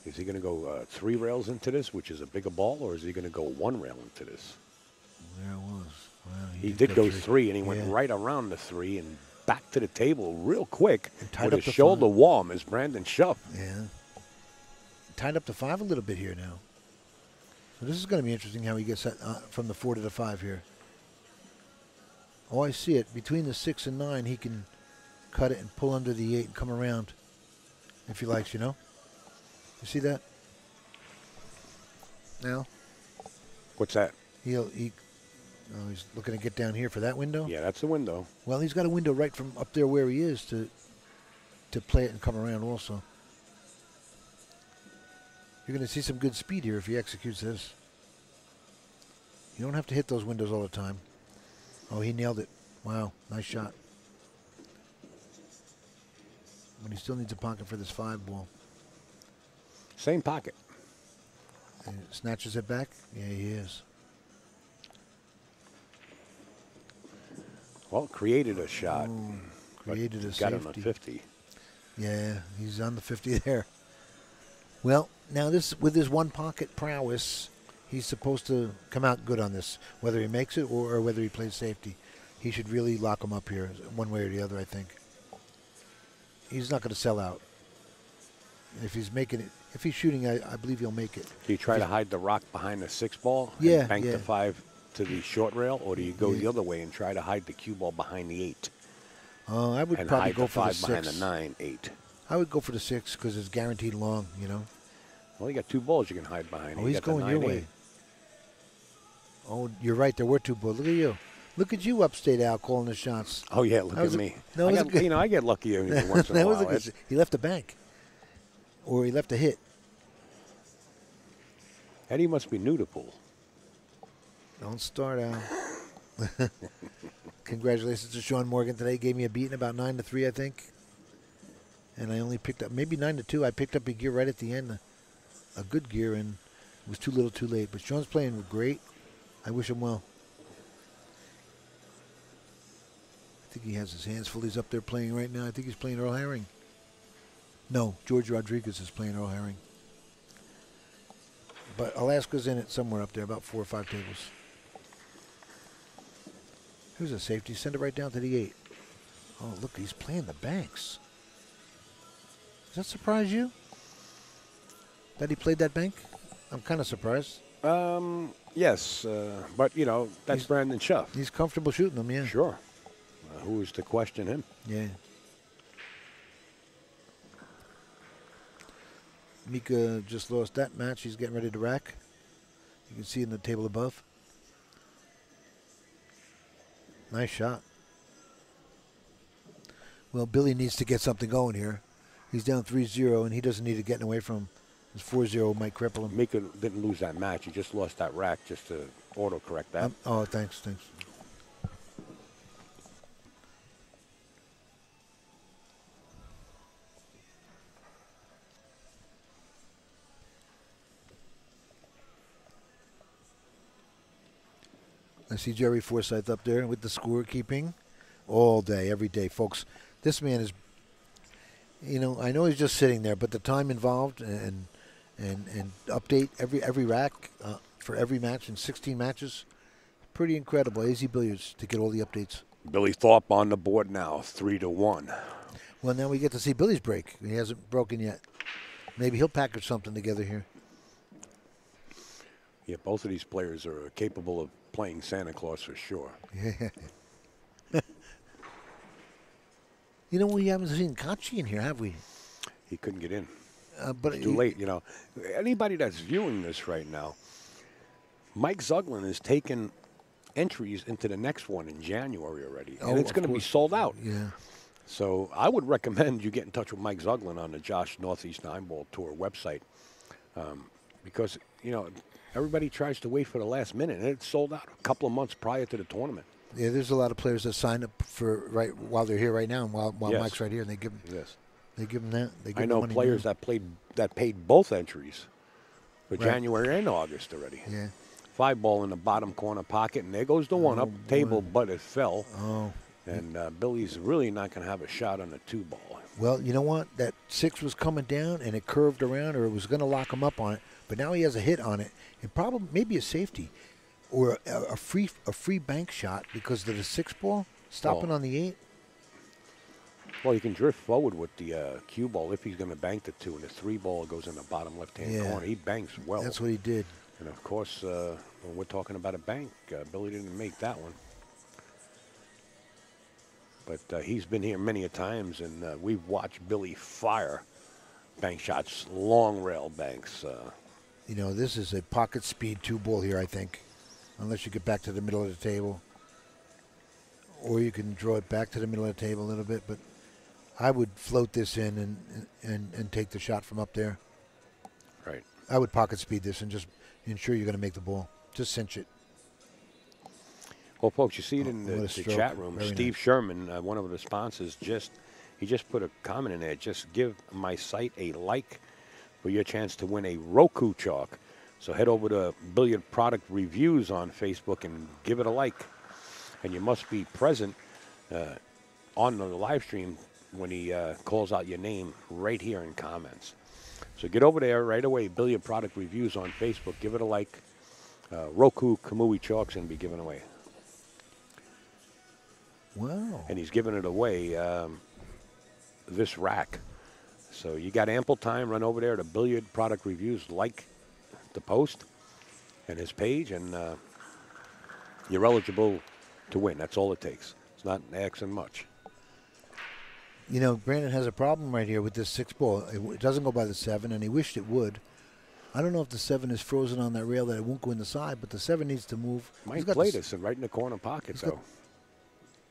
Is he going to go 3 rails into this, which is a bigger ball, or is he going to go 1 rail into this? There it was. Well, he did go 3, and he went right around the 3 and back to the table real quick with his shoulder warm as Brandon Shuff. Yeah. Tied up the 5 a little bit here now. So this is going to be interesting how he gets that, from the 4 to the 5 here. Oh, I see it. Between the 6 and 9, he can cut it and pull under the 8 and come around if he likes, You see that? Now? What's that? He's looking to get down here for that window? Yeah, that's the window. Well, he's got a window right from up there where he is to play it and come around also. You're going to see some good speed here if he executes this. You don't have to hit those windows all the time. Oh, he nailed it. Wow, nice shot. But he still needs a pocket for this 5 ball. Same pocket. And snatches it back? Yeah, he is. Well, created a shot. Created a got safety. him a 50. Yeah, he's on the 50 there. Well, now with his 1 pocket prowess, he's supposed to come out good on this, whether he makes it or whether he plays safety. he should really lock him up here one way or the other, I think. He's not going to sell out. If he's making it, if he's shooting, I believe he'll make it. Do you try to hide the rock behind the 6 ball Yeah, and bank yeah. the 5 to the short rail, or do you go the other way and try to hide the cue ball behind the 8 I would and probably hide go the for the 5 behind 6. the 9, 8? I would go for the 6 because it's guaranteed long, Well, you got 2 balls you can hide behind. Oh, You he's got the going 9, your 8. way. Oh, you're right. There were 2 balls. Look at you. Look at you upstate out calling the shots. Oh yeah, look That at was a- me. that was a good- I get lucky every once in That a was while. a good. He left a bank, or he left a hit. Eddie must be new to pool. Don't start out. Congratulations to Sean Morgan today. Gave me a beating about 9-3, I think. And I only picked up maybe 9-2. I picked up a gear right at the end, a good gear, and it was too little, too late. But Sean's playing great. I wish him well. I think he has his hands full. He's up there playing right now. I think he's playing Earl Herring. No, George Rodriguez is playing Earl Herring. But Alaska's in it somewhere up there, about 4 or 5 tables. Here's a safety. Send it right down to the 8. Oh, look, he's playing the banks. Does that surprise you? That he played that bank? I'm kind of surprised. Yes, but that's Brandon Shuff. He's comfortable shooting them, yeah. Sure. Who is to question him? Yeah. Mika just lost that match. He's getting ready to rack. You can see in the table above. Nice shot. Well, Billy needs to get something going here. He's down 3-0, and he doesn't need it getting away from him. His 4-0 might cripple him. Mika didn't lose that match. He just lost that rack just to auto-correct that. Oh, thanks. I see Jerry Forsyth up there with the scorekeeping all day, every day, folks. This man is, I know he's just sitting there, but the time involved and update every rack for every match in 16 matches, pretty incredible. AZ Billiards to get all the updates. Billy Thorpe on the board now, 3-1. Well, now we get to see Billy's break. He hasn't broken yet. Maybe he'll package something together here. Yeah, both of these players are capable of playing Santa Claus for sure. Yeah. We haven't seen Kachi in here, have we? He couldn't get in. But It's too late, Anybody that's viewing this right now, Mike Zuglin has taken entries into the next one in January already. And it's going to be sold out. Yeah. So I would recommend you get in touch with Mike Zuglin on the Josh Northeast 9-Ball Tour website. Because, everybody tries to wait for the last minute, and it's sold out a couple of months prior to the tournament. Yeah, there's a lot of players that sign up for while they're here right now, and while Yes. Mike's right here, and they give them that. They give I know money players now. that paid both entries for Right. January and August already. Yeah. 5-ball in the bottom corner pocket, and there goes the one up table, but it fell. Oh. And Billy's really not going to have a shot on the 2-ball. Well, you know what? That 6 was coming down, and it curved around, or it was going to lock him up on it. But now he has a hit on it, and probably maybe a safety, or a free bank shot because of the 6-ball stopping on the 8. Well, you can drift forward with the cue ball if he's going to bank the 2, and the 3-ball goes in the bottom left-hand corner. He banks well. That's what he did. And, of course, when we're talking about a bank, Billy didn't make that one. But he's been here many a times, and we've watched Billy fire bank shots, long rail banks. This is a pocket speed 2-ball here, I think, unless you get back to the middle of the table. Or you can draw it back to the middle of the table a little bit, but I would float this in and take the shot from up there. Right. I would pocket speed this and just ensure you're going to make the ball. Just cinch it. Well, folks, you see it in What a the stroke. chat room. Very Steve nice. Sherman, one of the sponsors, just put a comment in there. Just give my site a like for your chance to win a Roku chalk. So head over to Billiard Product Reviews on Facebook and give it a like. And you must be present on the live stream when he calls out your name right here in comments. So get over there right away, Billiard Product Reviews on Facebook. Give it a like. Roku Kamui chalks and be given away. Wow. And he's giving it away this rack. So you got ample time. Run over there to Billiard Product Reviews, like the post and his page, and you're eligible to win. That's all it takes. It's not asking much. You know, Brandon has a problem right here with this 6 ball. It doesn't go by the 7, and he wished it would. I don't know if the 7 is frozen on that rail that it won't go in the side, but the 7 needs to move. Might play this and right in the corner pocket, though.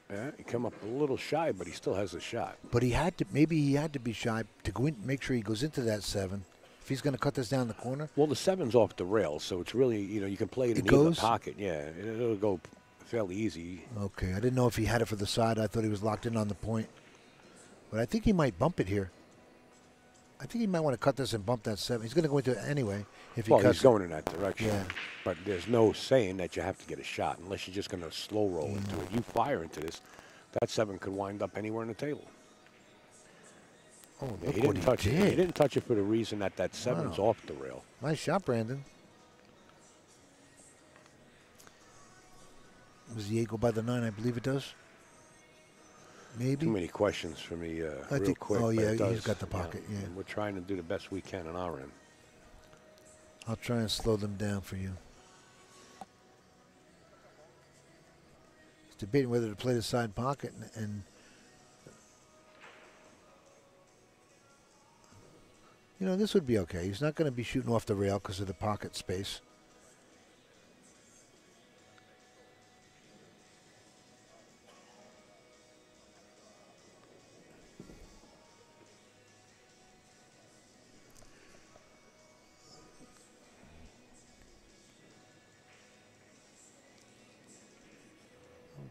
Yeah, he come up a little shy, but he still has a shot. But he had to, maybe he had to be shy to go in, make sure he goes into that 7. If he's going to cut this down the corner. Well, the 7's off the rail, so it's really, you can play it in either pocket. Yeah, it'll go fairly easy. Okay, I didn't know if he had it for the side. I thought he was locked in on the point. But I think he might bump it here. I think he might want to cut this and bump that 7. He's going to go into it anyway. If he Well, cuts he's going in that direction. Yeah. But there's no saying that you have to get a shot unless you're just going to slow roll into it. You fire into this, that 7 could wind up anywhere on the table. Oh, Yeah, look he what didn't he touch did. it. He didn't touch it for the reason that 7's off the rail. Nice shot, Brandon. Does the 8 go by the 9? I believe it does. Maybe. Too many questions for me I real think, quick. oh, but yeah, it does, he's got the pocket, yeah. And we're trying to do the best we can on our end. I'll try and slow them down for you. He's debating whether to play the side pocket and you know, this would be okay. He's not going to be shooting off the rail because of the pocket space.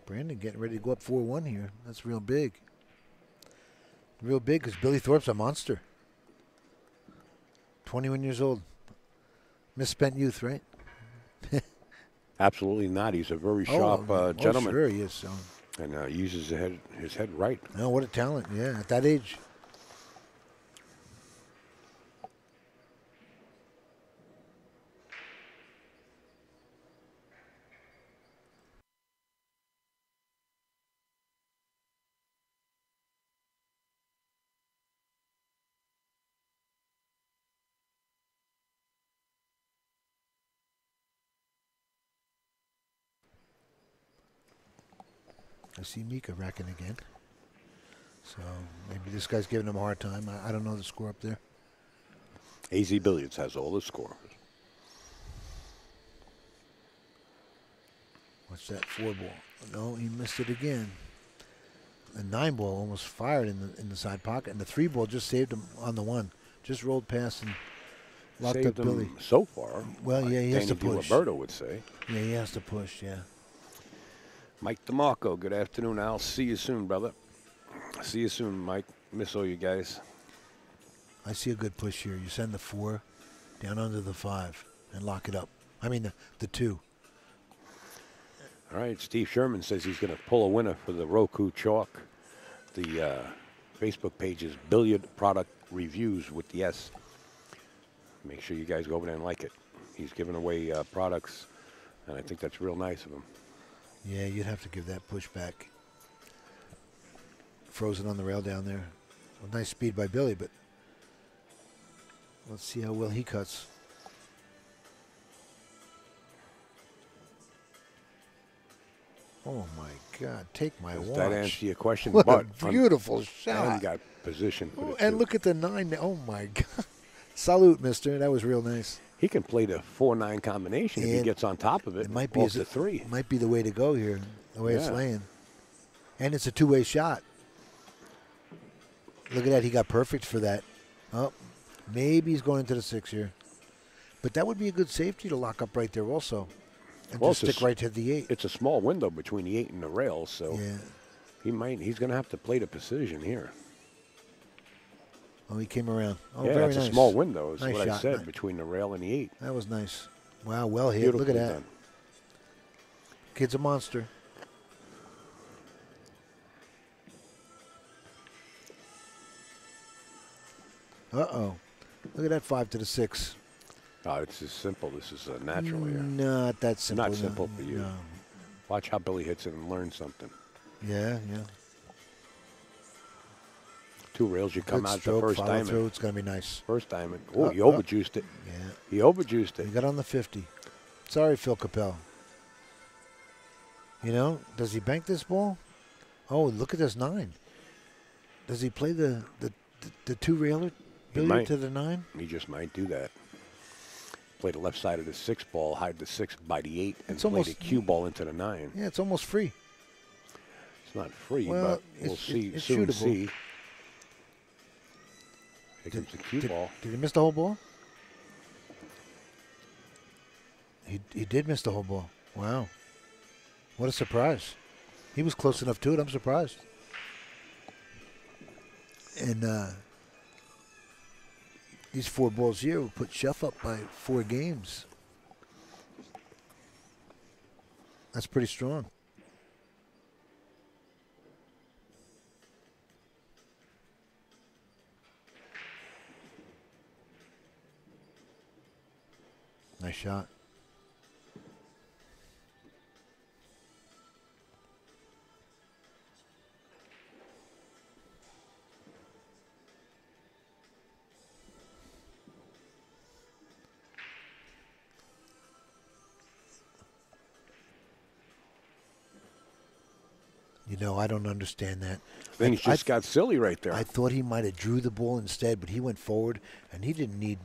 Brandon getting ready to go up 4-1 here. That's real big. Real big because Billy Thorpe's a monster. 21 years old. Misspent youth, right? Absolutely not. He's a very sharp gentleman. Oh, sure he is. So. And uses his head right. No, what a talent. Yeah, at that age. I see Mika racking again. So maybe this guy's giving him a hard time. I don't know the score up there. AZ Billiards has all the scores. What's that 4 ball? No, he missed it again. The 9 ball almost fired in the side pocket, and the 3 ball just saved him on the 1. Just rolled past and locked Saved up Billy. him so far. Well, yeah, he has to Danny push. Roberto would say. Yeah, he has to push. Yeah. Mike DeMarco, good afternoon. I'll see you soon, brother. See you soon, Mike. Miss all you guys. I see a good push here. You send the 4 down under the 5 and lock it up. I mean the 2. All right, Steve Sherman says he's going to pull a winner for the Roku Chalk. The Facebook page is Billiard Product Reviews with the S. Make sure you guys go over there and like it. He's giving away products, and I think that's real nice of him. Yeah, you'd have to give that push back. Frozen on the rail down there. A nice speed by Billy, but let's see how well he cuts. Oh, my God. Take my Does watch. that answer your question? What But a beautiful And shot. got position for the And 2. look at the 9. Oh, my God. Salute, mister. That was real nice. He can play the 4-9 combination if he And gets on top of it. It might be off the 3. It might be the way to go here, the way it's Yeah. laying. And it's a 2-way shot. Look at that. He got perfect for that. Oh, maybe he's going into the 6 here. But that would be a good safety to lock up right there also. And Well, just stick right to the 8. It's a small window between the 8 and the rail, so Yeah. he's going to have to play the precision here. Oh, he came around. Oh, Yeah, very it's nice. a small window, is Nice what I shot. said, between the rail and the 8. That was nice. Wow, well hit. Look Beautifully at that. done. Kid's a monster. Uh-oh. Look at that 5 to the 6. Oh, it's just simple. This is natural here. Not that simple. Not no. simple for you. No. Watch how Billy hits it and learn something. Yeah. Two rails, you come Good out stroke, the first follow diamond. through. It's going to be nice. First diamond. Oh, he overjuiced it. Yeah. He overjuiced it. He got on the 50. Sorry, Phil Capel. You know, does he bank this ball? Oh, look at this 9. Does he play the two railer billiard to the 9? He just might do that. Play the left side of the 6 ball, hide the 6 by the 8, and play the cue ball into the 9. Yeah, it's almost free. It's not free, Well, but we'll see. it's Soon shootable. see. Here comes the cue ball. Did he miss the whole ball? He did miss the whole ball. Wow. What a surprise. He was close enough to it. I'm surprised. And these 4 balls here will put Shuff up by 4 games. That's pretty strong. Nice shot. You know, I don't understand that. Then he just got silly right there. I thought he might have drew the ball instead, but he went forward, and he didn't need.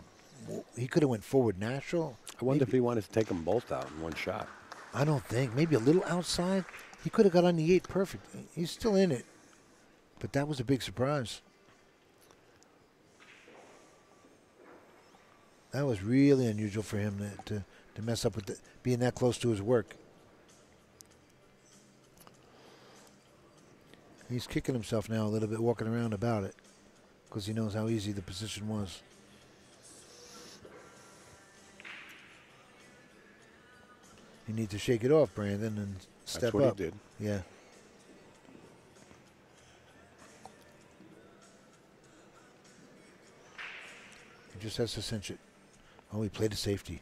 He could have went forward natural. I wonder if he wanted to take them both out in one shot. I don't think. Maybe a little outside. He could have got on the 8 perfect. He's still in it, but that was a big surprise. That was really unusual for him to mess up with being that close to his work. He's kicking himself now a little bit, walking around about it, because he knows how easy the position was. You need to shake it off, Brandon, and step up. That's what he did. Yeah. He just has to cinch it. Oh, he played a safety.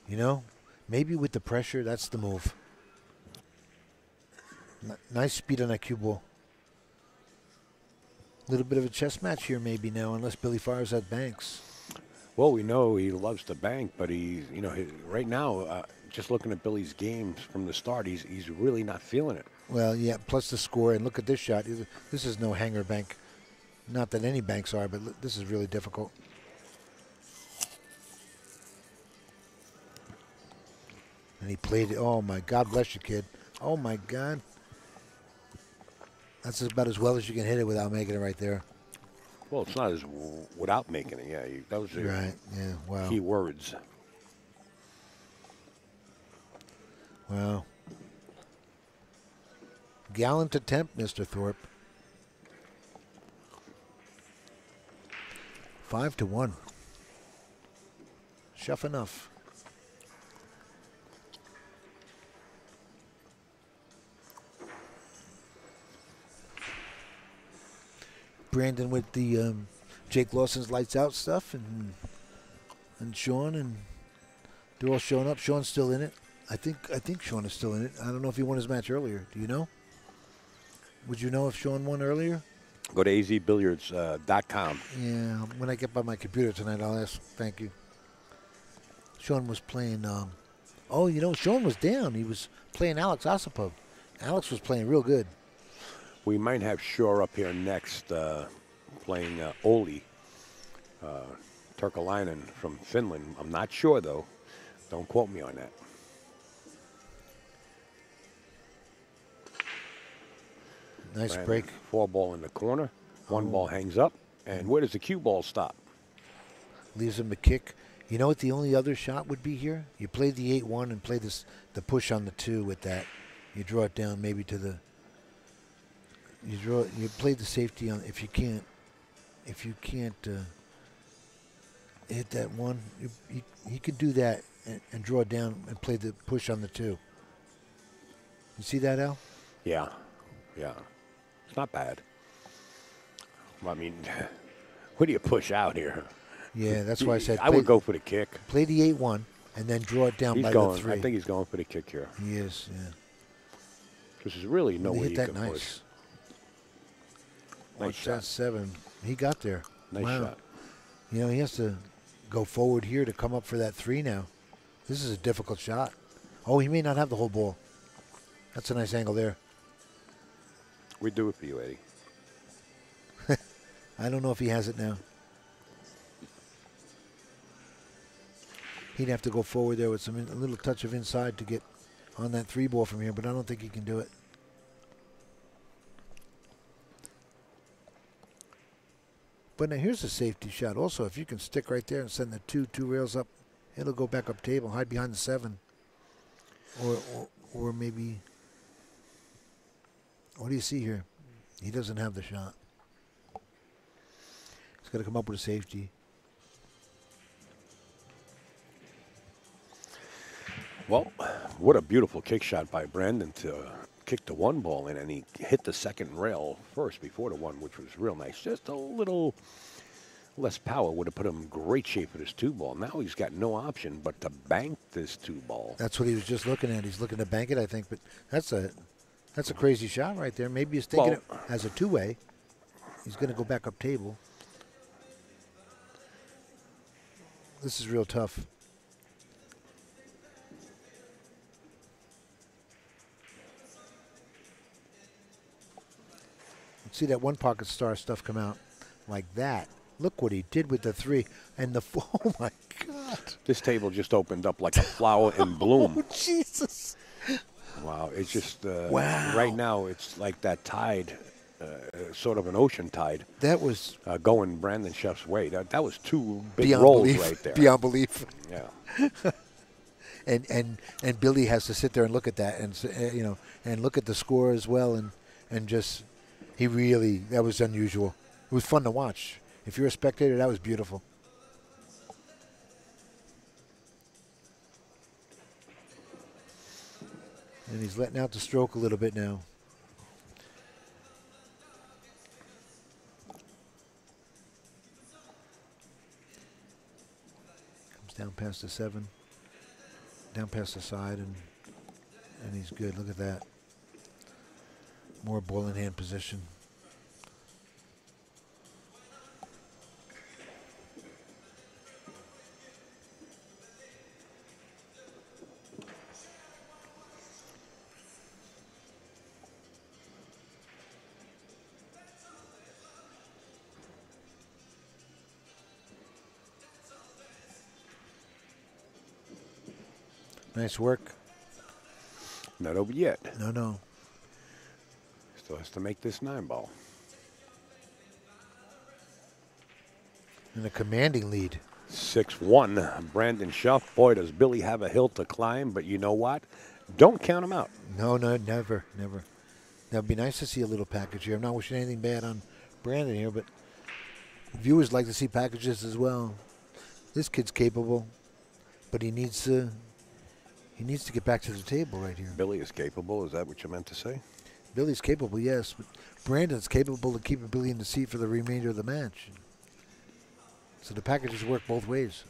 You know, maybe with the pressure, that's the move. Nice speed on that cue ball. A little bit of a chess match here maybe now, unless Billy fires at Banks. Well, we know he loves to bank, but he's, you know, right now, just looking at Billy's games from the start, he's really not feeling it. Well, yeah, plus the score, and look at this shot. This is no hanger bank. Not that any banks are, but this is really difficult. And he played it. Oh, my God bless you, kid. Oh, my God. That's about as well as you can hit it without making it right there. Well, it's not as without making it. Yeah, that was right. Yeah, wow. Key words. Wow. Gallant attempt, Mr. Thorpe. 5-1. Shuff enough. Brandon with the Jake Lawson's lights out stuff, and Sean, and they're all showing up. Sean's still in it. I think Sean is still in it. I don't know if he won his match earlier. Do you know? Would you know if Sean won earlier? Go to azbilliards.com. Yeah, when I get by my computer tonight, I'll ask. Thank you. Sean was playing. Oh, you know, Sean was down. He was playing Alex Osipov. Alex was playing real good. We might have Shore up here next, playing Oli Turkalainen from Finland. I'm not sure, though. Don't quote me on that. Nice Brandon, break. 4 ball in the corner. 1 ball hangs up. And where does the cue ball stop? Leaves him a kick. You know what the only other shot would be here? You play the 8-1 and play the push on the 2 with that. You draw it down maybe to the... You play the safety on if you can't hit that 1. You could do that and draw it down and play the push on the 2. You see that, Al? Yeah. It's not bad. I mean, what do you push out here? Yeah, that's why I said I would go for the kick. Play the 8-1 and then draw it down by the 3. I think he's going for the kick here. He is, yeah. Because there's really no He way hit you that can nice. push. Nice Watch that shot. 7. He got there. Nice Wow. shot. You know, he has to go forward here to come up for that 3 now. This is a difficult shot. Oh, he may not have the whole ball. That's a nice angle there. We do it for you, Eddie. I don't know if he has it now. He'd have to go forward there with a little touch of inside to get on that 3 ball from here, but I don't think he can do it. But now here's a safety shot. Also, if you can stick right there and send the two rails up, it'll go back up table, hide behind the 7. Or maybe, what do you see here? He doesn't have the shot. He's got to come up with a safety. Well, what a beautiful kick shot by Brandon to kick the 1 ball in, and he hit the 2nd rail first before the 1, which was real nice. Just a little less power would have put him in great shape for this 2 ball. Now he's got no option but to bank this 2 ball. That's what he was just looking at. He's looking to bank it, I think. But that's a crazy shot right there. Maybe he's thinking it as a 2-way. He's going to go back up table. This is real tough. See that 1 pocket star stuff come out like that. Look what he did with the 3 and the 4. Oh my God! This table just opened up like a flower in bloom. Oh Jesus! Wow, it's just Wow. Right now it's like that tide, sort of an ocean tide. That was going Brandon Shuff's way. That was 2 big beyond rolls belief. right there. Beyond belief. Yeah. And Billy has to sit there and look at that and and look at the score as well and just that was unusual. It was fun to watch. If you're a spectator, that was beautiful. And he's letting out the stroke a little bit now. Comes down past the 7, down past the side, and he's good. Look at that. More ball in hand position. Nice work. Not over yet. No. Still has to make this 9 ball. And a commanding lead. 6-1. Brandon Shuff. Boy, does Billy have a hill to climb, but you know what? Don't count him out. No, never. That would be nice to see a little package here. I'm not wishing anything bad on Brandon here, but viewers like to see packages as well. This kid's capable, but he needs to get back to the table right here. Billy is capable. Is that what you meant to say? Billy's capable, yes, but Brandon's capable of keeping Billy in the seat for the remainder of the match. So the packages work both ways.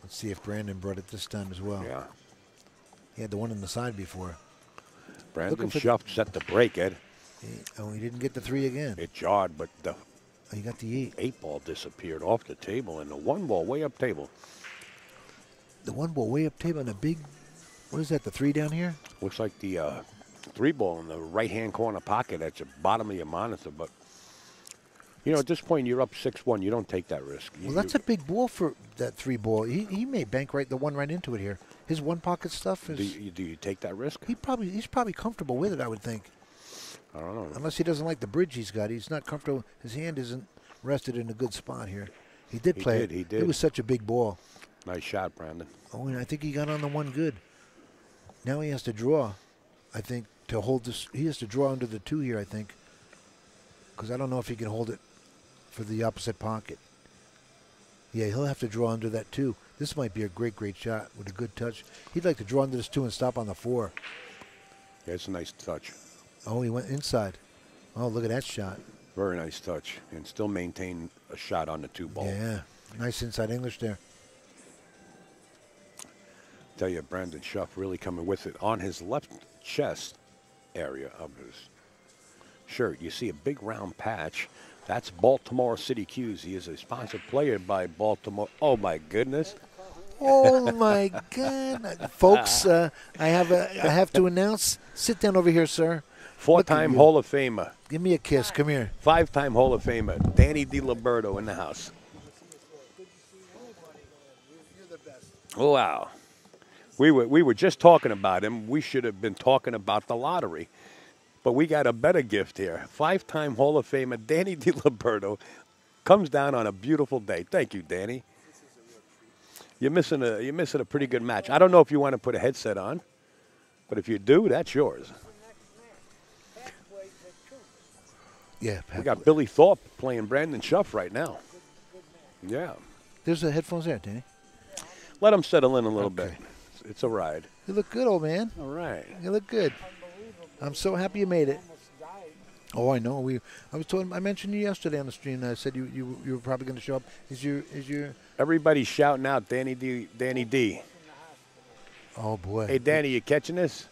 Let's see if Brandon brought it this time as well. Yeah. He had the 1 on the side before. Brandon Shuff set the break, Ed. He didn't get the 3 again. It jarred, but the He got the 8. 8 ball disappeared off the table, and the 1 ball way up table. The 1 ball way up table and a big, what is that, the 3 down here? Looks like the 3 ball in the right-hand corner pocket at the bottom of your monitor, but at this point, you're up 6-1. You don't take that risk. Well, that's a big ball for that 3 ball. He may bank the 1 right into it here. His 1 pocket stuff is. Do you take that risk? He's probably comfortable with it, I would think. I don't know. Unless he doesn't like the bridge he's got. He's not comfortable. His hand isn't rested in a good spot here. He did play it. He did. It was such a big ball. Nice shot, Brandon. Oh, and I think he got on the 1 good. Now he has to draw, I think, to hold this. He has to draw under the 2 here, I think. Because I don't know if he can hold it for the opposite pocket. Yeah, he'll have to draw under that too. This might be a great shot with a good touch. He'd like to draw under this too and stop on the 4. Yeah, it's a nice touch. Oh, he went inside. Oh, look at that shot. Very nice touch. And still maintain a shot on the 2 ball. Yeah, nice inside English there. Tell you, Brandon Shuff really coming with it on his left chest area of his shirt. You see a big round patch. That's Baltimore City Q's. He is a sponsored player by Baltimore. Oh, my goodness. Oh, my God. Folks, I have to announce. Sit down over here, sir. 4-time Hall of Famer. Give me a kiss. Come here. 5-time Hall of Famer. Danny DiLiberto in the house. Oh, wow. We were just talking about him. We should have been talking about the lottery. But we got a better gift here. 5-time Hall of Famer Danny DiLiberto comes down on a beautiful day. Thank you, Danny. You're missing a pretty good match. I don't know if you want to put a headset on, but if you do, that's yours. Yeah. We got Billy Thorpe playing Brandon Shuff right now. Yeah. There's the headphones there, Danny. Let him settle in a little bit. It's a ride. You look good, old man. All right. You look good. I'm so happy you made it. Oh, I know. I mentioned you yesterday on the stream. I said you were probably going to show up. Is your Everybody's shouting out Danny D. Oh boy. Hey Danny, you catching this?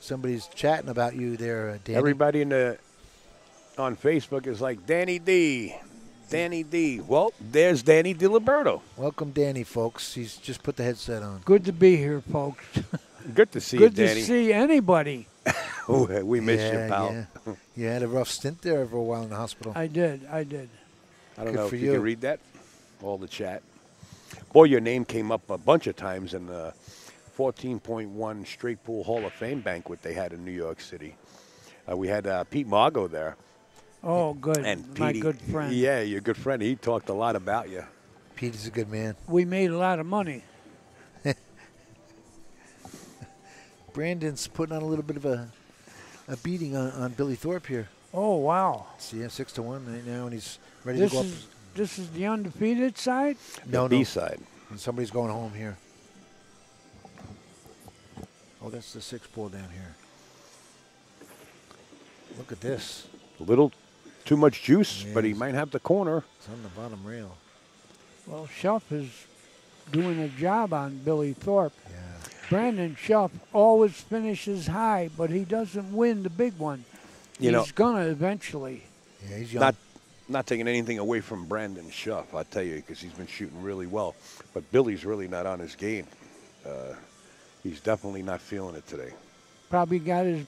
Somebody's chatting about you there, Danny. Everybody on Facebook is like Danny D. Danny D. Well, there's Danny DiLiberto. Welcome, Danny, folks. He's just put the headset on. Good to be here, folks. Good to see you, Good Danny. to see anybody. We miss you, pal. Yeah. You had a rough stint there for a while in the hospital. I did. I don't Good know if for you you. can read that. All the chat. Boy, your name came up a bunch of times in the 14.1 Straight Pool Hall of Fame banquet they had in New York City. We had Pete Margot there. Oh, good. And My Petey, good friend. Yeah, your good friend. He talked a lot about you. Pete is a good man. We made a lot of money. Brandon's putting on a little bit of a beating on Billy Thorpe here. Oh, wow. See, 6-1 right now, and he's ready This to go up. this is the undefeated side? No, B side. And somebody's going home here. Oh, that's the 6-ball down here. Look at this. A little too much juice, Yeah, but he might have the corner. It's on the bottom rail. Well, Shuff is doing a job on Billy Thorpe. Yeah. Brandon Shuff always finishes high, but he doesn't win the big one. He's going to eventually. Yeah, he's young. Not taking anything away from Brandon Shuff, I tell you, because he's been shooting really well. But Billy's really not on his game. He's definitely not feeling it today. Probably got his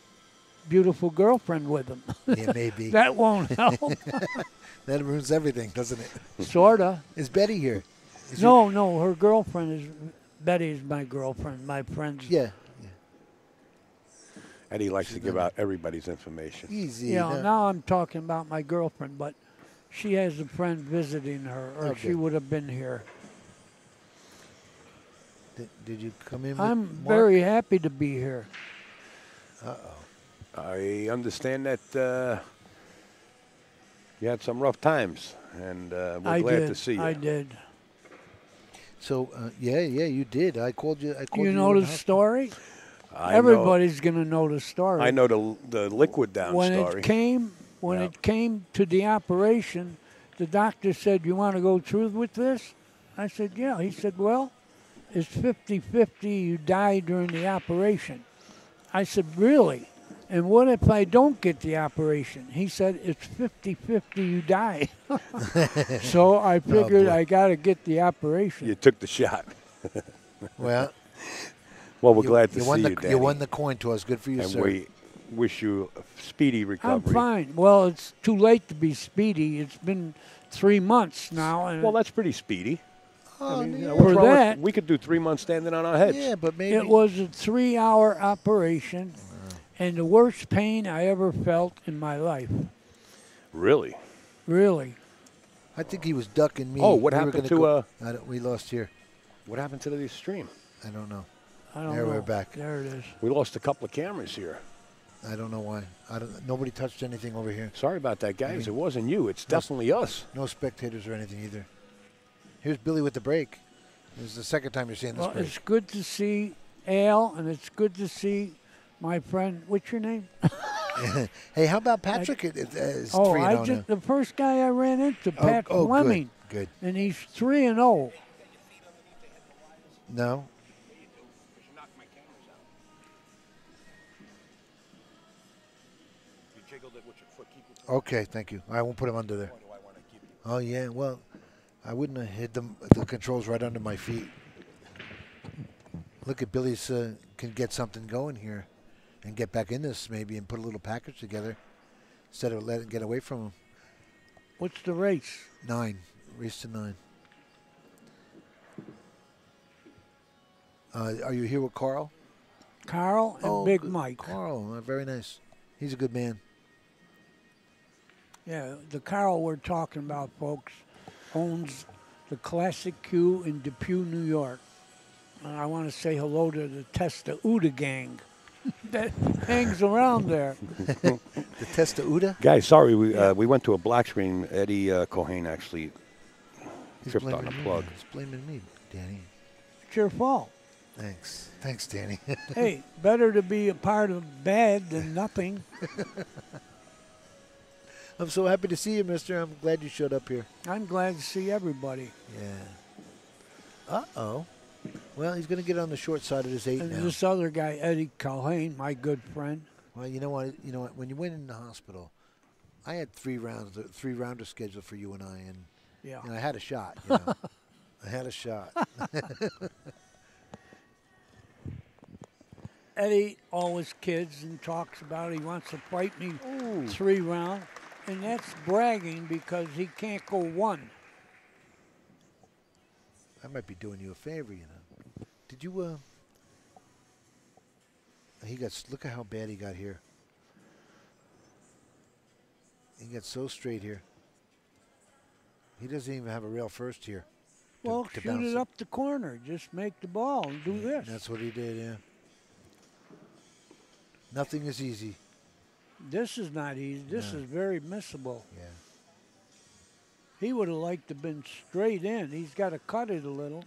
beautiful girlfriend with him. Yeah, maybe. That won't help. That ruins everything, doesn't it? Sorta. Is Betty here? No, her girlfriend is Betty's my girlfriend. My friend's. Yeah. And he likes to give out everybody's information. Easy. You know, now I'm talking about my girlfriend, but she has a friend visiting her, or Okay. she would have been here. Did you come in with I'm Mark? very happy to be here. I understand that you had some rough times, and we're glad to see you. I did. So, yeah, you did. I called you. You know the story? I know- Everybody's going to know the story. I know the liquid down When story. it came to the operation, the doctor said, "You want to go through with this?" I said, "Yeah." He said, "Well, it's 50-50 you die during the operation." I said, "Really? And what if I don't get the operation?" He said, "It's 50-50 you die." So I figured boy. I got to get the operation. You took the shot. Well, Well, we're glad to won see the, you, Danny. You won the coin toss. Good for you, and sir. we wish you a speedy I'm recovery. fine. Well, it's too late to be speedy. It's been 3 months now. And Well, that's pretty speedy. Oh, You know, For what's wrong with- that- we could do 3 months standing on our heads. yeah, but maybe it was a 3-hour operation and the worst pain I ever felt in my life. Really? Really. I think he was ducking me. Oh, what We were happened gonna to, we lost here. What happened to the stream? I don't know. I don't There know. we're back. There it is. We lost a couple of cameras here. I don't know why. Nobody touched anything over here. Sorry about that, guys. I mean, it wasn't you. It's definitely us. No spectators or anything either. Here's Billy with the break. This is the second time you're seeing this Well, break. it's good to see Al, and it's good to see my friend. What's your name? Hey, how about Patrick? Is Oh, 3-0 now. the first guy I ran into, Pat Fleming. Good. And he's 3-0. No. Okay, thank you. I won't put him under there. Oh, yeah, well, I wouldn't have hid the controls right under my feet. Look at Billy's can get something going here and get back in this maybe and put a little package together instead of letting it get away from him. What's the race? 9. Race to 9. Are you here with Carl? Carl and Big good. Mike. Carl, very nice. He's a good man. Yeah, the Carl we're talking about, folks, owns the Classic Q in Depew, New York. And I want to say hello to the Testa Uda gang that hangs around there. The Testa Uda? Guys, sorry, we went to a black screen. Eddie Cohane actually tripped on the plug. He's blaming me, Danny. It's your fault. Thanks. Thanks, Danny. Hey, better to be a part of bad than nothing. I'm so happy to see you, mister. I'm glad you showed up here. I'm glad to see everybody. Yeah. Uh-oh. Well, he's going to get on the short side of this 8 And now. this other guy, Eddie Calhane, my good friend. Well, you know what? When you went in the hospital, I had 3 rounds, 3-rounder scheduled for you and I, and Yeah. I had a shot. You know? I had a shot. Eddie always kids and talks about he wants to fight me 3 rounds, and that's bragging because he can't go 1. I might be doing you a favor, you know. Did you, look at how bad he got here. He got so straight here. He doesn't even have a rail first here. Well, to shoot bounce it up the corner. Just make the ball and do this. That's what he did, yeah. Nothing is easy. This is not easy. This is very missable. Yeah. He would have liked to have been straight in. He's got to cut it a little.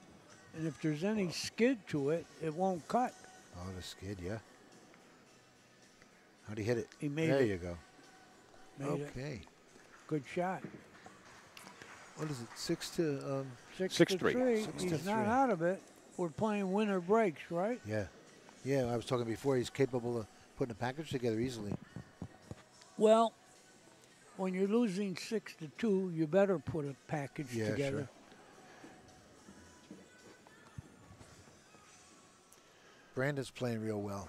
And if there's any skid to it, it won't cut. Oh, the skid, yeah. How'd he hit it? He made there it. you go. Made it. Okay. Good shot. What is it? 6 to 6-3. 6-3. He's 6-3. not out of it. We're playing winner breaks, right? yeah. Yeah, I was talking before. He's capable of putting a package together easily. Well, when you're losing 6-2, you better put a package Yeah, together. sure. Brandon's playing real well.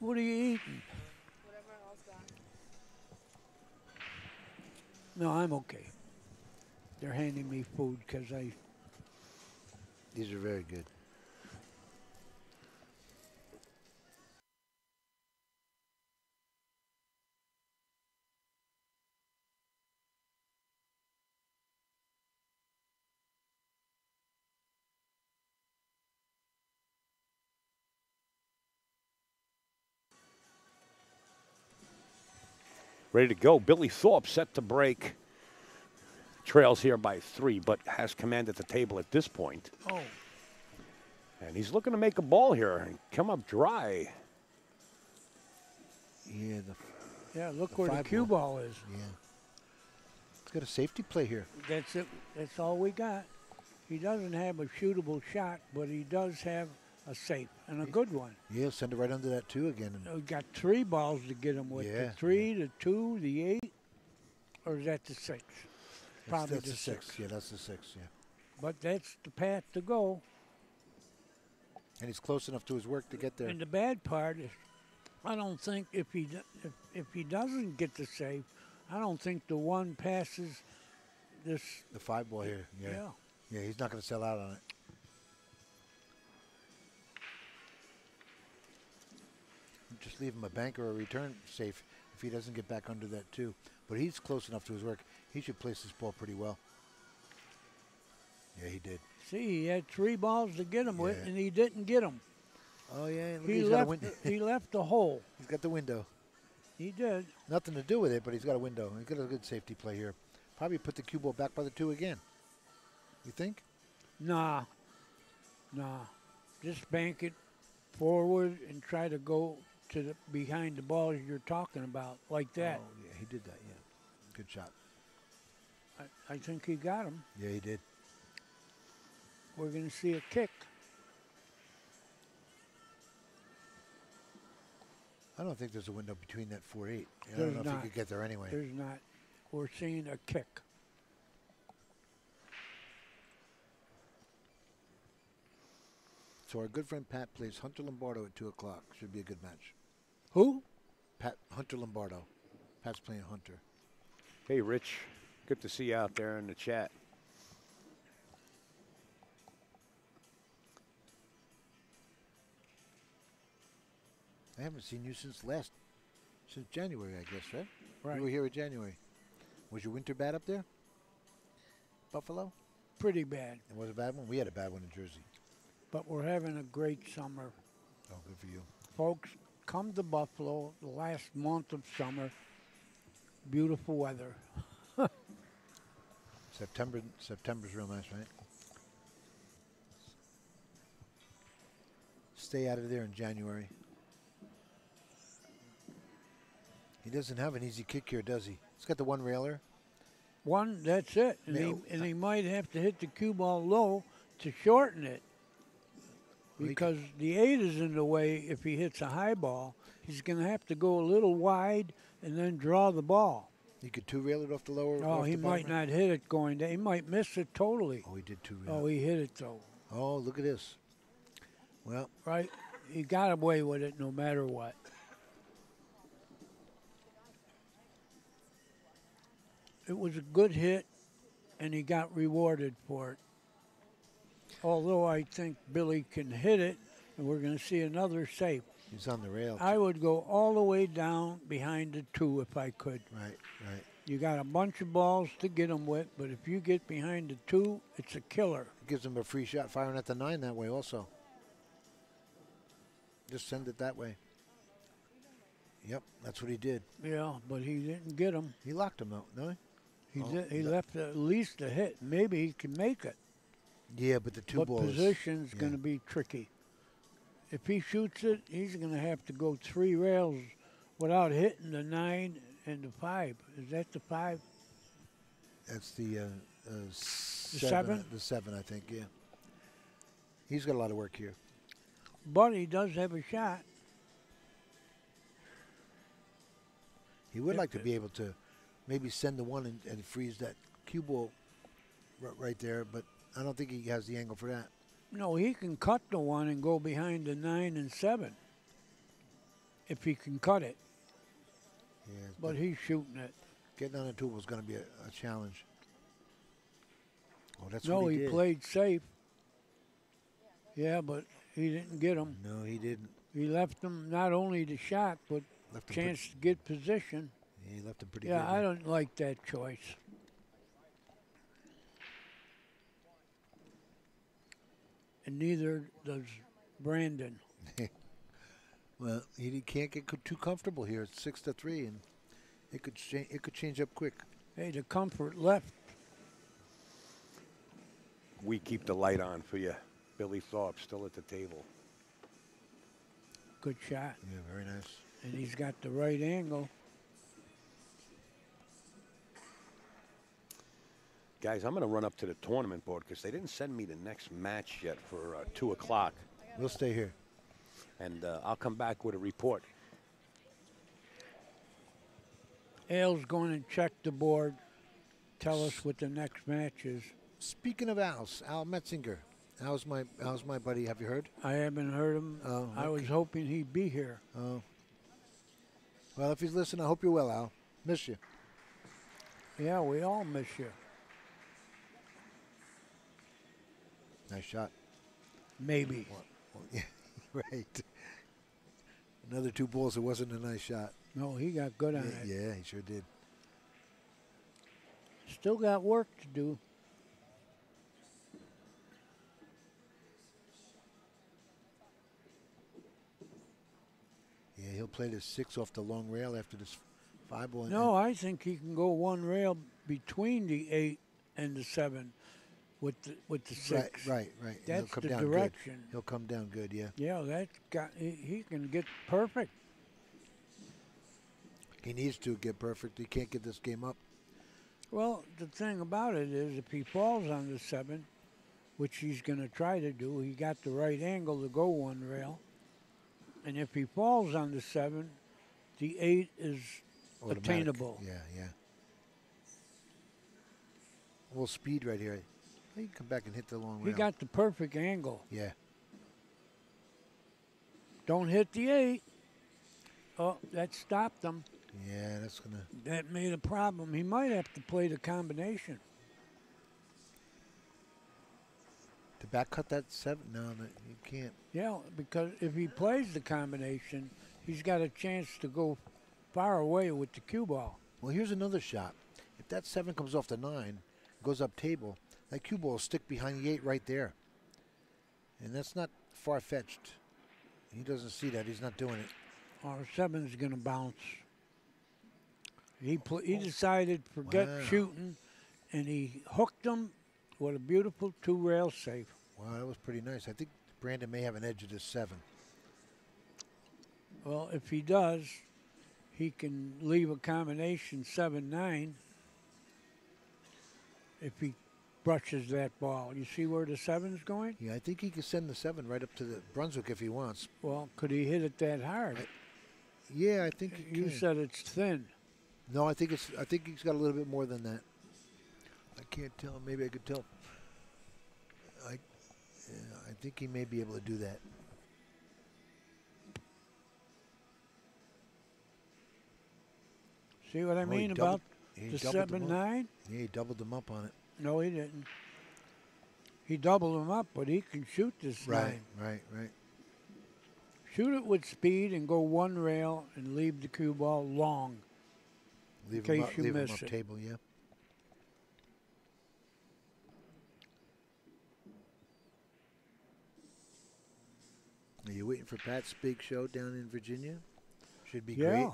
What are you eating? Whatever else gone. No, I'm okay. They're handing me food because These are very good. Ready to go. Billy Thorpe set to break. Trails here by 3, but has command at the table at this point. Oh. And he's looking to make a ball here and come up dry. Yeah, Yeah, look The where the 5 cue ball is. yeah. It's got a safety play here. That's it. That's all we got. He doesn't have a shootable shot, but he does have a safe and a good one. Yeah, send it right under that 2 again. We got 3 balls to get him with. Yeah. The 3, the 2, the 8, or is that the 6? Probably That's the the 6. 6. Yeah, that's the 6, yeah. But that's the path to go. And he's close enough to his work to get there. And the bad part is, I don't think if he doesn't get the save, I don't think the 1 passes this. The 5 ball here. Yeah. Yeah. Yeah, he's not going to sell out on it. Just leave him a bank or a return safe if he doesn't get back under that 2. But he's close enough to his work. He should place this ball pretty well. Yeah, he did. See, he had 3 balls to get him with, Yeah. and he didn't get them. Oh, yeah. Look, He he's got a left. window. He left the hole. He's got the window. He did. Nothing to do with it, but he's got a window. He's got a good safety play here. Probably put the cue ball back by the 2 again. You think? Nah. Just bank it forward and try to go to the behind the ball you're talking about, like that. Oh, yeah, he did that, yeah. Good shot. I think he got him. Yeah, he did. We're going to see a kick. I don't think there's a window between that 4-8. I There's don't know if not. he could get there anyway. There's not. We're seeing a kick. So our good friend Pat plays Hunter Lombardo at 2 o'clock. Should be a good match. Who? Hunter Lombardo. Pat's playing Hunter. Hey, Rich. Good to see you out there in the chat. I haven't seen you since January, I guess, right? Right. You were here in January. Was your winter bad up there? Buffalo? Pretty bad. It was a bad one? We had a bad one in Jersey. But we're having a great summer. Oh, good for you. Folks, come to Buffalo the last month of summer. Beautiful weather. September's real nice, right? Stay out of there in January. He doesn't have an easy kick here, does he? He's got the one railer. One, that's it. And, Yeah. he might have to hit the cue ball low to shorten it. Well, Because the 8 is in the way. If he hits a high ball, he's going to have to go a little wide and then draw the ball. He could two-rail it off the lower. Oh, off he the bottom might rail. not hit it going down. He might miss it totally. Oh, he did two-rail. Oh, he hit it though. Oh, look at this. Well, Right? He got away with it no matter what. It was a good hit, and he got rewarded for it. Although I think Billy can hit it, and we're going to see another safe. he's on the rail. I would go all the way down behind the 2 if I could. Right. You got a bunch of balls to get them with, but if you get behind the 2, it's a killer. Gives him a free shot firing at the 9 that way also. Just send it that way. Yep, that's what he did. Yeah, but he didn't get them. He locked him out, no? He Oh, did. He that- left at least a hit. Maybe he can make it. Yeah, but the two But balls. position's yeah. going to be tricky. If he shoots it, he's going to have to go 3 rails without hitting the 9 and the 5. Is that the 5? That's the 7? The 7, I think, yeah. He's got a lot of work here. But he does have a shot. He would like to be able to maybe send the 1 and freeze that cue ball right there, but I don't think he has the angle for that. No, he can cut the 1 and go behind the 9 and 7. If he can cut it. Yeah, But he's shooting it. getting on the tube was going to be a challenge. Oh, that's No, what he he did. played safe. Yeah, but he didn't get him. No, he didn't. He left him not only the shot, but Left him chance to get position. He left him pretty Yeah, good. I don't like that choice. And neither does Brandon. Well, he can't get too comfortable here. It's 6-3, and it could change up quick. Hey, the comfort left. We keep the light on for you. Billy Thorpe still at the table. Good shot. Yeah, very nice. And he's got the right angle. Guys, I'm going to run up to the tournament board because they didn't send me the next match yet for 2 o'clock. We'll stay here. And I'll come back with a report. Al's going to check the board. Tell us what the next match is. Speaking of Al Metzinger. Al's my buddy. Have you heard? I haven't heard him. Oh, I was okay. hoping he'd be here. Oh. Well, if he's listening, I hope you're well, Al. Miss you. Yeah, we all miss you. Nice shot. Maybe. Well, yeah, right. Another 2 balls. It wasn't a nice shot. No, he got good on it. Yeah, he sure did. Still got work to do. Yeah, he'll play the 6 off the long rail after this 5 ball. No, I think he can go one rail between the 8 and the 7 with the 6. Right. That's He'll come the down direction. Good. He'll come down good, yeah. Yeah, he can get perfect. He needs to get perfect. He can't get this game up. Well, the thing about it is, if he falls on the 7, which he's going to try to do, he got the right angle to go one rail. And if he falls on the 7, the 8 is Automatic. attainable. Yeah. A little speed right here. He can come back and hit the long rail. He got the perfect angle. Yeah. Don't hit the 8. Oh, that stopped him. Yeah, that's going to... That made a problem. He might have to play the combination. To back cut that 7? No, you can't. Yeah, because if he plays the combination, he's got a chance to go far away with the cue ball. Well, here's another shot. If that 7 comes off the 9, goes up table, that cue ball will stick behind the 8 right there. And that's not far-fetched. He doesn't see that. He's not doing it. Our 7's going to bounce. He decided to forget shooting, and he hooked him with a beautiful 2-rail safe. Wow, that was pretty nice. I think Brandon may have an edge of this 7. Well, if he does, he can leave a combination 7-9 if he brushes that ball. You see where the 7's going? Yeah, I think he can send the 7 right up to the Brunswick if he wants. Well, could he hit it that hard? Yeah, I think he You can. said it's thin. No, I think he's got a little bit more than that. I can't tell. Maybe I could tell. I think he may be able to do that. See what I mean about the 7-9? Yeah, he doubled them up on it. No, he didn't. He doubled them up, but he can shoot this 9. Right. Shoot it with speed and go one rail and leave the cue ball long. Leave in him case up, you leave him miss up it. table, yeah. Are you waiting for Pat's big show down in Virginia? Should be great.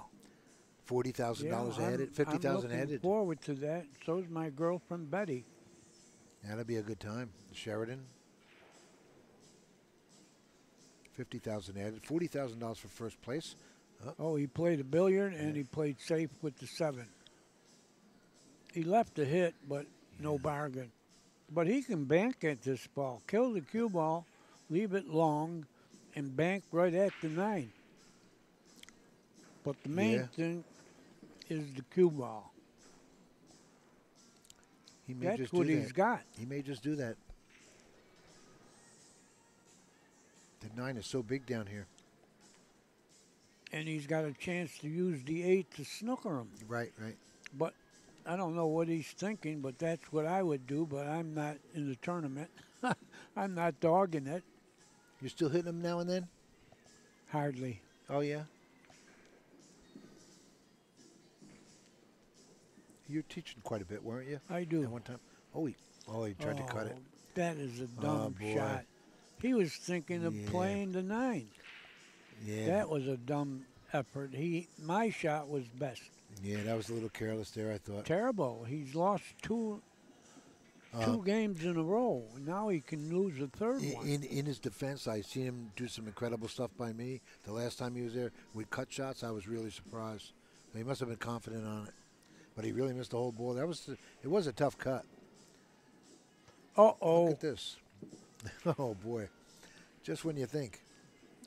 $40,000 added, $50,000 I'm looking added. forward to that. So's my girlfriend Betty. That'll be a good time. Sheridan. 50,000 added. $40,000 for first place. Oh, he played a billiard and he played safe with the 7. He left a hit, but no bargain. But he can bank at this ball. Kill the cue ball, leave it long, and bank right at the 9. But the main thing is the cue ball. He may That's just what do he's that. got. He may just do that. The 9 is so big down here. And he's got a chance to use the 8 to snooker him. Right. But I don't know what he's thinking, but that's what I would do, but I'm not in the tournament. I'm not dogging it. You're still hitting him now and then? Hardly. Oh, yeah? You're teaching quite a bit, weren't you? I do. At one time? Oh, he tried to cut it. That is a dumb boy. shot. He was thinking of Yeah. playing the 9. Yeah. That was a dumb effort. My shot was best. Yeah, that was a little careless there, I thought. Terrible. He's lost two games in a row. Now he can lose a third one. In his defense, I seen him do some incredible stuff by me. The last time he was there with cut shots, I was really surprised. He must have been confident on it. But he really missed the whole ball. It was a tough cut. Uh-oh. Look at this. Oh, boy. Just when you think.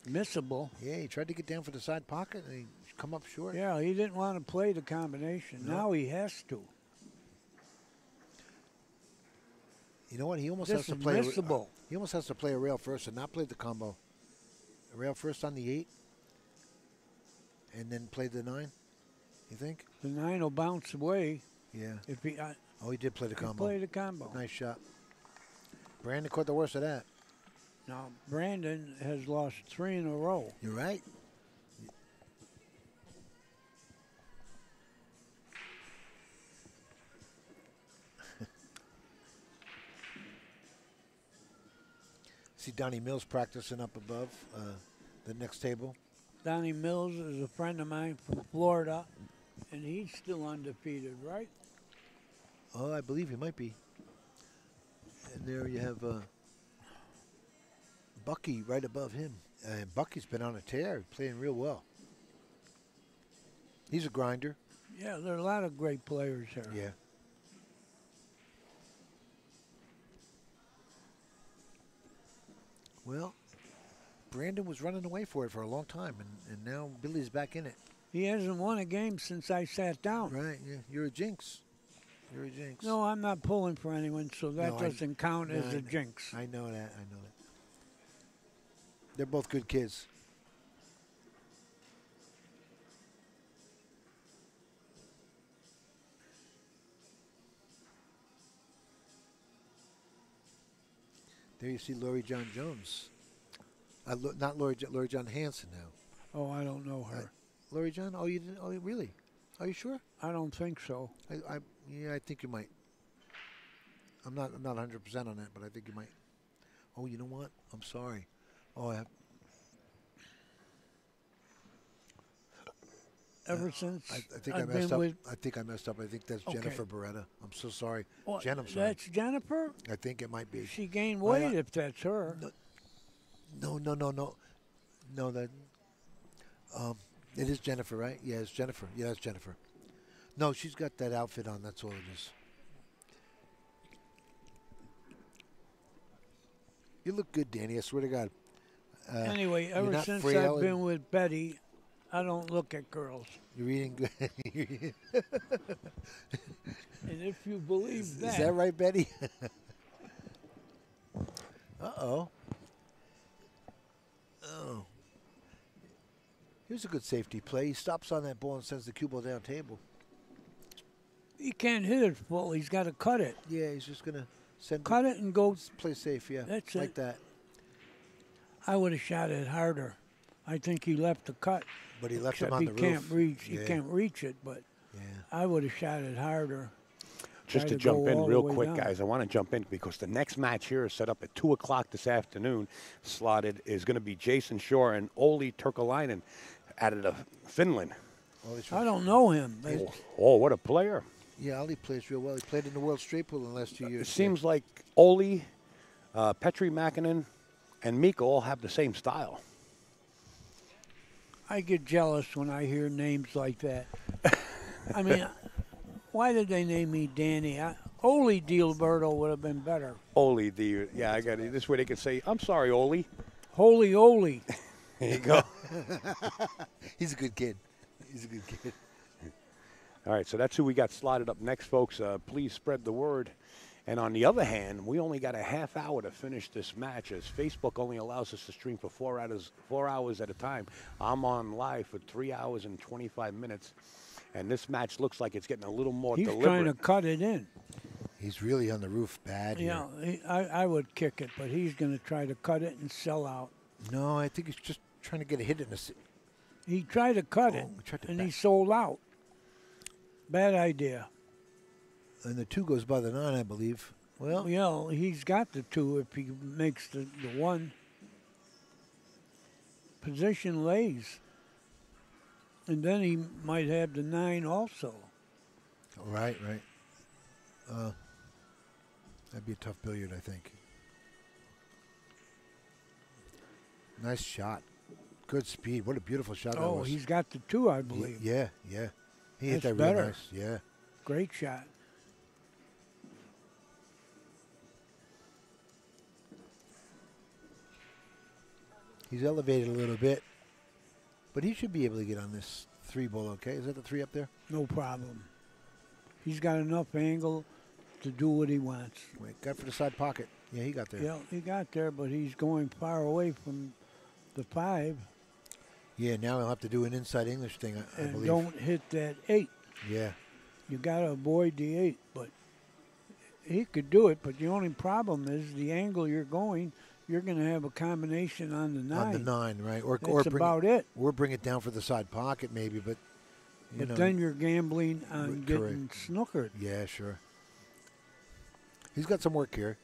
Missable. Yeah, he tried to get down for the side pocket, and he come up short. Yeah, he didn't want to play the combination. No. Now he has to. You know what? He almost This has to is play. missable. He almost has to play a rail first and not play the combo. A rail first on the 8, and then play the 9. You think? The 9 will bounce away. Yeah. If he He did play the combo. played the combo. Nice shot. Brandon caught the worst of that. Now, Brandon has lost 3 in a row. You're right. See Donnie Mills practicing up above the next table. Donnie Mills is a friend of mine from Florida, and he's still undefeated, right? Oh, I believe he might be. And there you have Bucky right above him. And Bucky's been on a tear, playing real well. He's a grinder. Yeah, there are a lot of great players here. Yeah. Well, Brandon was running away for it for a long time, and now Billy's back in it. He hasn't won a game since I sat down. Right, yeah. You're a jinx. You're a jinx. No, I'm not pulling for anyone, so that No, doesn't count as a jinx. I know that. I know that. They're both good kids. There you see Lori John Jones. Not Lori John Hansen now. Oh, I don't know her. Lori John? Oh, you didn't? Oh, really? Are you sure? I don't think so. Yeah, I think you might. I'm not 100% on that, but I think you might. Oh, you know what? I'm sorry. Oh, Ever since I think I've I messed been up. with, I think I messed up. I think that's Okay. Jennifer Beretta. I'm so sorry. What, Jen, I'm sorry. that's Jennifer? I think it might be. She gained weight if that's her. No. No, that. It is Jennifer, right? Yeah, it's Jennifer. Yeah, it's Jennifer. No, she's got that outfit on. That's all it is. You look good, Danny. I swear to God. Anyway, you're ever not since frail I've been with Betty, I don't look at girls. You're eating good. And if you believe that. Is that right, Betty? Uh-oh. Oh. Here's a good safety play. He stops on that ball and sends the cue ball down table. He can't hit it full. He's got to cut it. Yeah, he's just going to send Cut it and go. play safe, yeah. That's like it. that. I would have shot it harder. I think he left the cut. But he left Except him on he the can't roof. reach. He Yeah. can't reach it, but Yeah. I would have shot it harder. Just Try to to jump go in all the real way quick, down. guys, I want to jump in because the next match here is set up at 2 o'clock this afternoon. Slotted is going to be Jason Shore and Olli Turkalainen out of Finland. Oh, he's I don't know him. But Oh, what a player. Yeah, Ali plays real well. He played in the World Straight Pool in the last 2 years. It seems like Olli, Petri Mäkinen, and Mika all have the same style. I get jealous when I hear names like that. I mean, why did they name me Danny? Oli Dialberto would have been better. Olli, I got it. This way they can say, I'm sorry, Olli. Holy Oli. There you go. He's a good kid. He's a good kid. All right, so that's who we got slotted up next, folks. Please spread the word. And on the other hand, we only got a half hour to finish this match, as Facebook only allows us to stream for 4 hours at a time. I'm on live for 3 hours and 25 minutes, and this match looks like it's getting a little more He's deliberate. trying to cut it in. He's really on the roof bad here. Yeah, I would kick it, but he's going to try to cut it and sell out. No, I think he's just trying to get a hit in the... He tried to cut it, he tried to and back. he sold out. Bad idea. And the 2 goes by the 9, I believe. Well, Yeah, he's got the 2 if he makes the 1. Position lays. And then he might have the 9 also. right. That'd be a tough billiard, I think. Nice shot. Good speed. What a beautiful shot that Oh, was. he's got the 2, I believe. Yeah. He hit That's that real better. nice. Yeah. Great shot. He's elevated a little bit, but he should be able to get on this 3 ball, okay? Is that the 3 up there? No problem. He's got enough angle to do what he wants. Wait, got for the side pocket. Yeah, he got there. Yeah, he got there, but he's going far away from the 5. Yeah, now he'll have to do an inside English thing, I And believe. don't hit that 8. Yeah. You got to avoid the 8, but he could do it. But the only problem is the angle you're going, you're going to have a combination on the 9. On the 9, right? Or That's bring about it. Or bring it down for the side pocket, maybe, but you But know. then you're gambling on Correct. getting snookered. Yeah, sure. He's got some work here.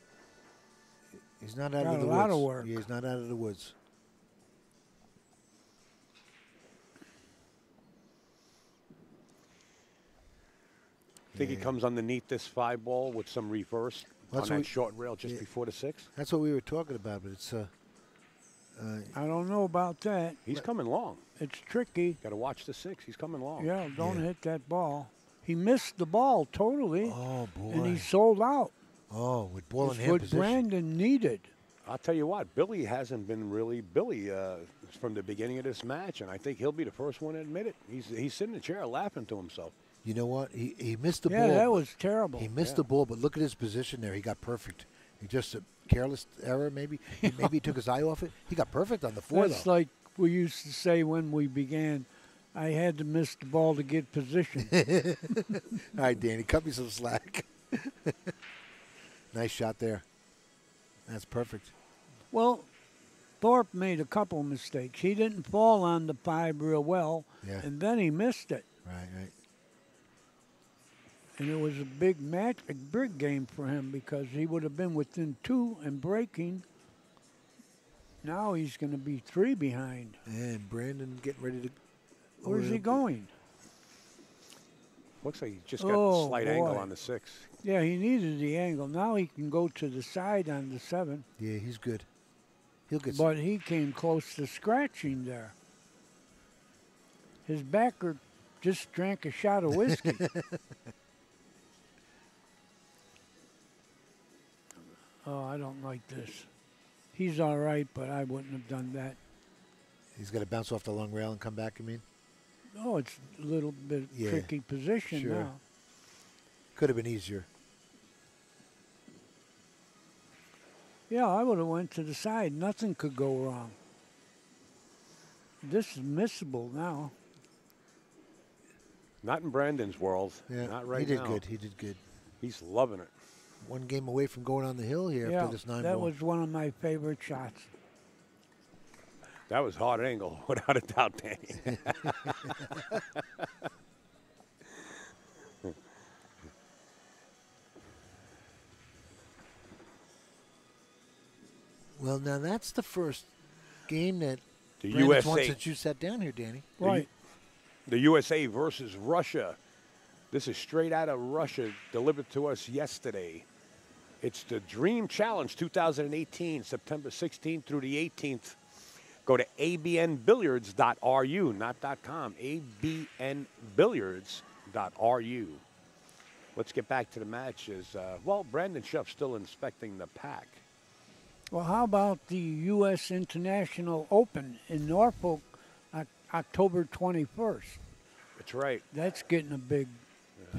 He's not out Got of the a woods. lot of work. Yeah, he's not out of the woods. think he comes underneath this 5 ball with some reverse That's on what that short rail just before the 6? That's what we were talking about, but it's I don't know about that. He's coming long. It's tricky. Got to watch the 6. He's coming long. Yeah, don't hit that ball. He missed the ball totally. Oh, boy. And he sold out. Oh, with ball in It's hand what position. Brandon needed. I'll tell you what, Billy hasn't been really Billy from the beginning of this match, and I think he'll be the first one to admit it. He's sitting in the chair laughing to himself. You know what? He missed the ball. Yeah, that was terrible. He missed the ball, but look at his position there. He got perfect. He just a careless error, maybe. Maybe he took his eye off it. He got perfect on the 4, That's though. like we used to say when we began. I had to miss the ball to get position. All right, Danny, cut me some slack. Nice shot there. That's perfect. Well, Thorpe made a couple mistakes. He didn't fall on the 5 real well, and then he missed it. Right. And it was a big match, a big game for him because he would have been within 2 and breaking. Now he's going to be 3 behind. And Brandon getting ready to... Where's he going? Looks like he just got a slight angle on the 6. Yeah, he needed the angle. Now he can go to the side on the 7. Yeah, he's good. He'll get... But he came close to scratching there. His backer just drank a shot of whiskey. Oh, I don't like this. He's all right, but I wouldn't have done that. He's got to bounce off the long rail and come back, you mean? Oh, it's a little bit tricky position now. Could have been easier. Yeah, I would have went to the side. Nothing could go wrong. This is missable now. Not in Brandon's world. Yeah, Not right he did now. good. He did good. He's loving it. 1 game away from going on the hill here after this 9 that ball. was one of my favorite shots. That was hard angle, without a doubt, Danny. Well, now that's the first game that The Brandon's won USA. since you sat down here, Danny. Right. The USA versus Russia. This is straight out of Russia, delivered to us yesterday. It's the Dream Challenge 2018, September 16th through the 18th. Go to abnbilliards.ru, not .com, abnbilliards.ru. Let's get back to the matches. Well, Brandon Shuff still inspecting the pack. Well, how about the U.S. International Open in Norfolk, October 21st? That's right. That's getting a big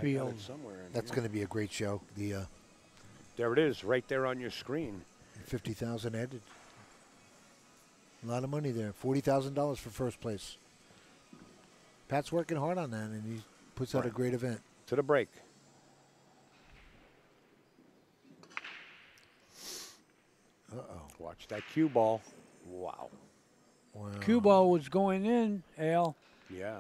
field. Somewhere in That's here. going to be a great show. The There it is, right there on your screen. 50,000 added. A lot of money there. $40,000 for first place. Pat's working hard on that, and he puts out a great event. To the break. Uh-oh. Watch that cue ball. Wow. Wow. Cue ball was going in, Al. Yeah.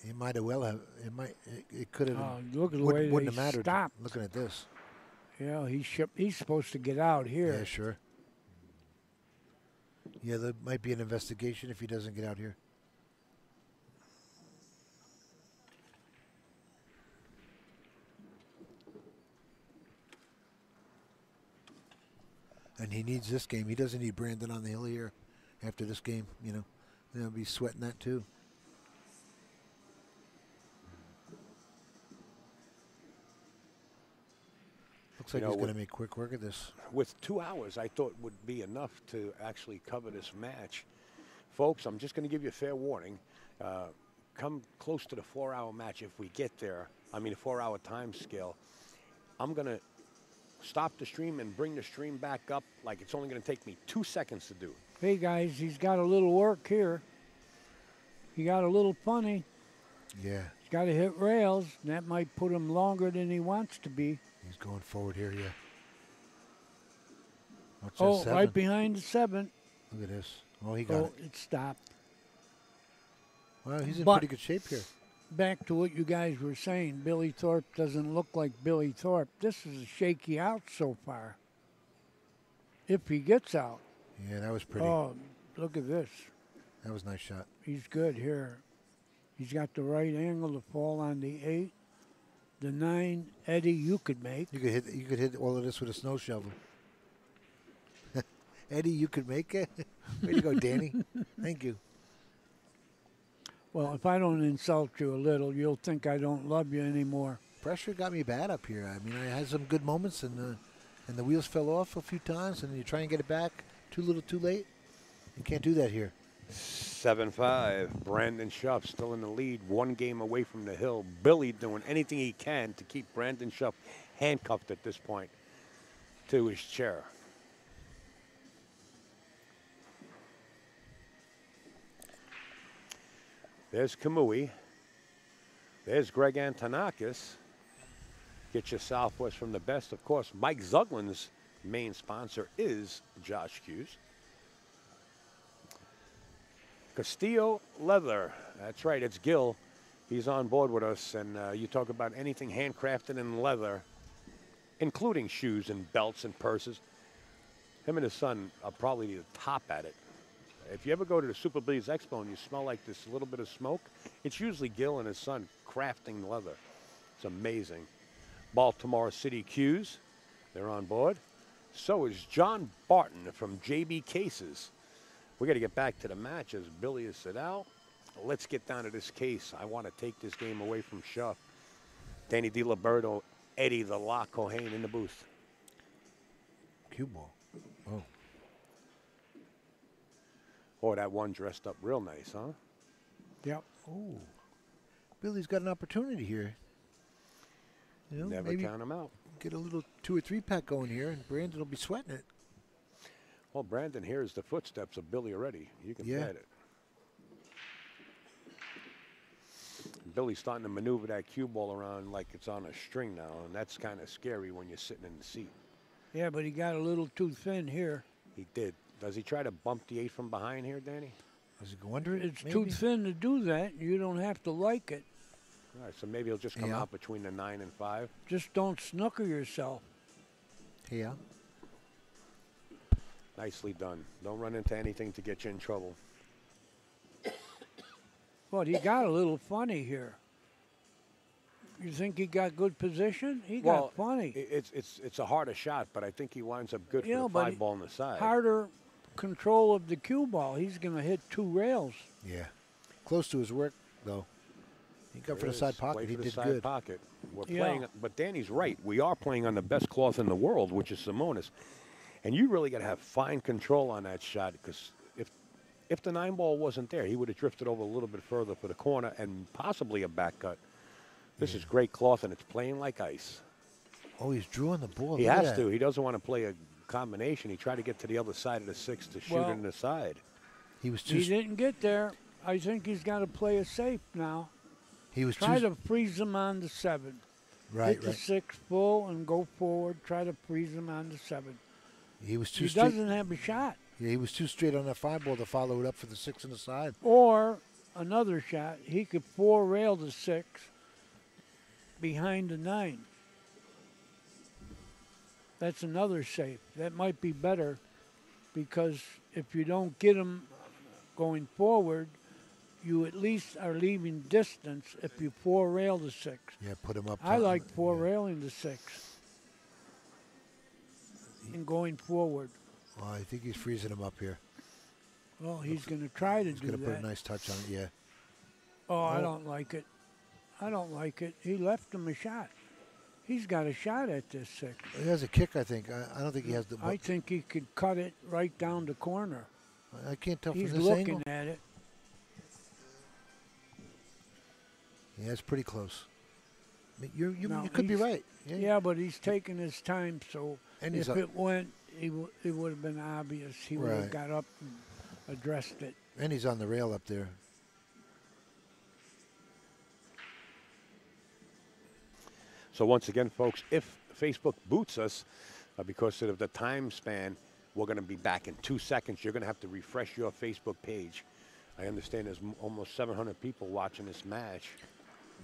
It might have well have. It could have. Look at the way wouldn't they have mattered. stopped. Looking at this. Yeah, he's supposed to get out here. Yeah, sure. Yeah, there might be an investigation if he doesn't get out here. And he needs this game. He doesn't need Brandon on the hill here after this game, you know. They'll be sweating that too. Looks like he's going to make quick work of this. With 2 hours, I thought would be enough to actually cover this match. Folks, I'm just going to give you a fair warning. Come close to the 4-hour match if we get there. I mean, a 4-hour time scale. I'm going to stop the stream and bring the stream back up like it's only going to take me 2 seconds to do. Hey, guys, he's got a little work here. He got a little funny. Yeah. He's got to hit rails, and that might put him longer than he wants to be. He's going forward here, yeah. What's Oh, that, 7? right behind the 7. Look at this. Oh, he got it. It stopped. Well, he's in But- pretty good shape here. Back to what you guys were saying, Billy Thorpe doesn't look like Billy Thorpe. This is a shaky out so far. If he gets out. Yeah, that was pretty. Oh, look at this. That was a nice shot. He's good here. He's got the right angle to fall on the 8. The 9, Eddie, you could make. You could hit all of this with a snow shovel. Eddie, you could make it. Way to go, Danny. Thank you. Well, if I don't insult you a little, you'll think I don't love you anymore. Pressure got me bad up here. I mean, I had some good moments, and the wheels fell off a few times, and you try and get it back too little, too late. You can't do that here. 7-5. Brandon Shuff still in the lead, 1 game away from the hill. Billy doing anything he can to keep Brandon Shuff handcuffed at this point to his chair. There's Kamui. There's Greg Antonakis. Get your Southwest from the best. Of course, Mike Zuglin's main sponsor is Josh Hughes. Castillo Leather. That's right, it's Gil. He's on board with us, and you talk about anything handcrafted in leather, including shoes and belts and purses. Him and his son are probably the top at it. If you ever go to the Super Billiards Expo and you smell like this little bit of smoke, it's usually Gil and his son crafting leather. It's amazing. Baltimore City Q's, they're on board. So is John Barton from JB Cases. We got to get back to the match as Billy is sit out. Let's get down to this case. I want to take this game away from Shuff. Danny DiLiberto, Eddie the Lock Cohane in the booth. Cue ball. Oh. Oh, that one dressed up real nice, huh? Yep. Oh. Billy's got an opportunity here. You know, Never maybe count him out. get a little 2 or 3 pack going here, and Brandon will be sweating it. Well, Brandon hears the footsteps of Billy already. You can bet it. Billy's starting to maneuver that cue ball around like it's on a string now, and that's kind of scary when you're sitting in the seat. Yeah, but he got a little too thin here. He did. Does he try to bump the 8 from behind here, Danny? Does he go under it? It's maybe? too thin to do that. You don't have to like it. All right, so maybe he'll just come out between the 9 and 5. Just don't snooker yourself. Yeah. Nicely done. Don't run into anything to get you in trouble. But he got a little funny here. You think he got good position? He Well, got funny. It's a harder shot, but I think he winds up good Yeah, for the but 5 ball on the side. Harder control of the cue ball. He's going to hit 2 rails. Yeah. Close to his work, though. He got for the side pocket. Wait He for the did side good. pocket. We're Yeah. playing, but Danny's right. We are playing on the best cloth in the world, which is Simonis. And you really got to have fine control on that shot, because if the 9 ball wasn't there, he would have drifted over a little bit further for the corner and possibly a back cut. This is great cloth, and it's playing like ice. Oh, he's drawing the ball. He Look at has that. to. He doesn't want to play a combination. He tried to get to the other side of the 6 to shoot Well, it in the side. He was too. He didn't get there. I think he's got to play it safe now. He was Try too. to freeze him on the 7. Right, Hit the right. 6 full and go forward. Try to freeze him on the 7. He was too He straight. doesn't have a shot. Yeah, he was too straight on that 5 ball to follow it up for the 6 on the side. Or another shot, he could 4 rail the 6 behind the 9. That's another safe. That might be better, because if you don't get him going forward, you at least are leaving distance if you 4 rail the 6. Yeah, put him up. I top. like 4 railing the 6 and going forward. Oh, I think he's freezing him up here. Well, he's going to try to He's do going to put that. a nice touch on it, yeah. Oh, I don't like it. I don't like it. He left him a shot. He's got a shot at this 6. He has a kick, I think. I don't think he has the... I think he could cut it right down the corner. I can't tell He's from this looking angle. at it. Yeah, it's pretty close. I mean, you No, could be he's- right. Yeah, but he's taking his time, so And if he's it went, it would have been obvious. He would Right. have got up and addressed it. And he's on the rail up there. So once again, folks, if Facebook boots us because of the time span, we're going to be back in 2 seconds. You're going to have to refresh your Facebook page. I understand there's almost 700 people watching this match.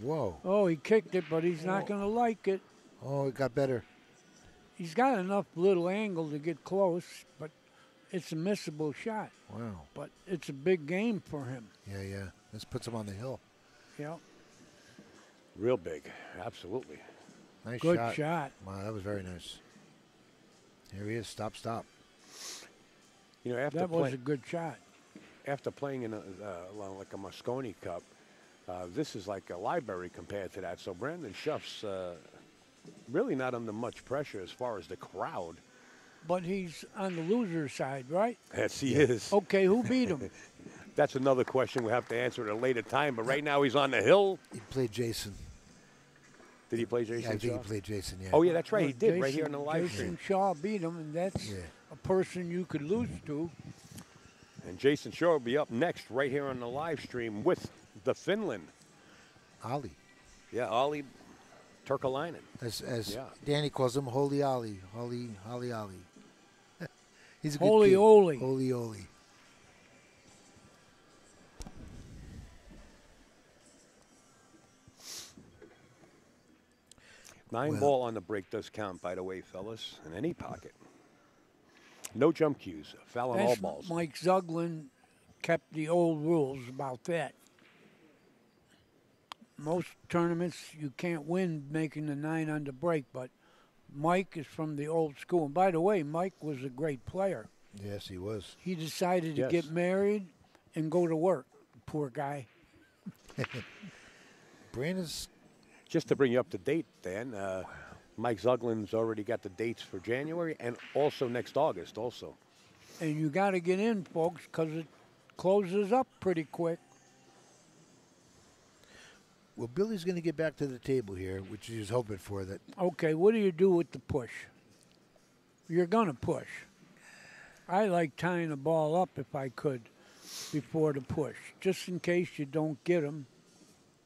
Whoa. Oh, he kicked it, but he's not going to like it. Oh, it got better. He's got enough little angle to get close, but it's a missable shot. Wow. But it's a big game for him. Yeah, yeah. This puts him on the hill. Yeah. Real big. Absolutely. Nice Good shot. shot. Wow, that was very nice. Here he is. Stop, stop. You know, That was a good shot. after playing in like a Moscone Cup, this is like a library compared to that. So Brandon Shuff's really not under much pressure as far as the crowd. But he's on the loser side, right? Yes, he is. Okay, who beat him? That's another question we have to answer at a later time. But right now he's on the hill. He played Jason. Did he play Jason Yeah, I think Shaw? he played Jason, yeah. Oh, yeah, that's right. He did Jason, right here on the live Jason stream. Shaw beat him, and that's Yeah. a person you could lose to. And Jason Shaw will be up next right here on the live stream with the Finland. Ali. Yeah, Ollie Turkalainen. As Yeah. Danny calls him, Holy Ali. Holy Ali. He's a good Holy kid. Oli. Holy Oli. Nine Well- ball on the break does count, by the way, fellas, in any pocket. No jump cues. Foul on all That's balls. Mike Zuglin kept the old rules about that. Most tournaments you can't win making the 9 on the break, but Mike is from the old school. And by the way, Mike was a great player. Yes, he was. He decided to Yes. get married and go to work. Poor guy. Brandon's Just to bring you up to date, Dan, Mike Zuglin's already got the dates for January and also next August also. And you got to get in, folks, because it closes up pretty quick. well, Billy's going to get back to the table here, which he was hoping for. That Okay, what do you do with the push? You're going to push. I like tying the ball up if I could before the push, just in case you don't get them.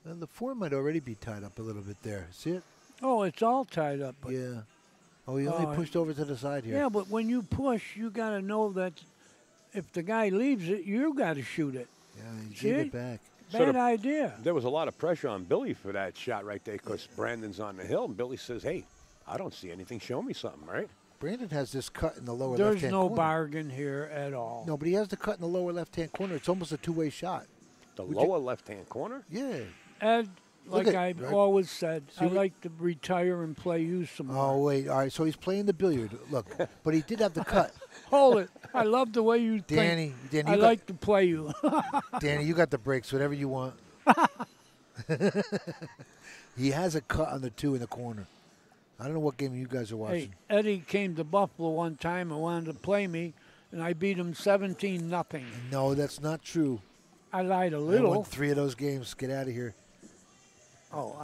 well, the form might already be tied up a little bit there. See it? Oh, it's all tied up. But Yeah. Oh, he only pushed over to the side here. yeah, but when you push, you got to know that if the guy leaves it, you got to shoot it. Yeah, he See? gave it back. Bad idea. There was a lot of pressure on Billy for that shot right there because Brandon's on the hill. And Billy says, hey, I don't see anything. Show me something, right? Brandon has this cut in the lower There's left-hand no corner. bargain here at all. No, but he has the cut in the lower left-hand corner. It's almost a two-way shot. The Would lower left-hand corner? Yeah. Ed, Look like at- I've right. always said, See I what- like to retire and play you some more. Oh, wait. All right, so he's playing the billiard. Look, but he did have the cut. Hold it. I love the way you Danny, think. Danny, I you like to play you. Danny, you got the breaks, whatever you want. He has a cut on the 2 in the corner. I don't know what game you guys are Hey, watching. Eddie came to Buffalo one time and wanted to play me, and I beat him 17-0. No, that's not true. I lied a I won little. 3 of those games. Get out of here. Oh,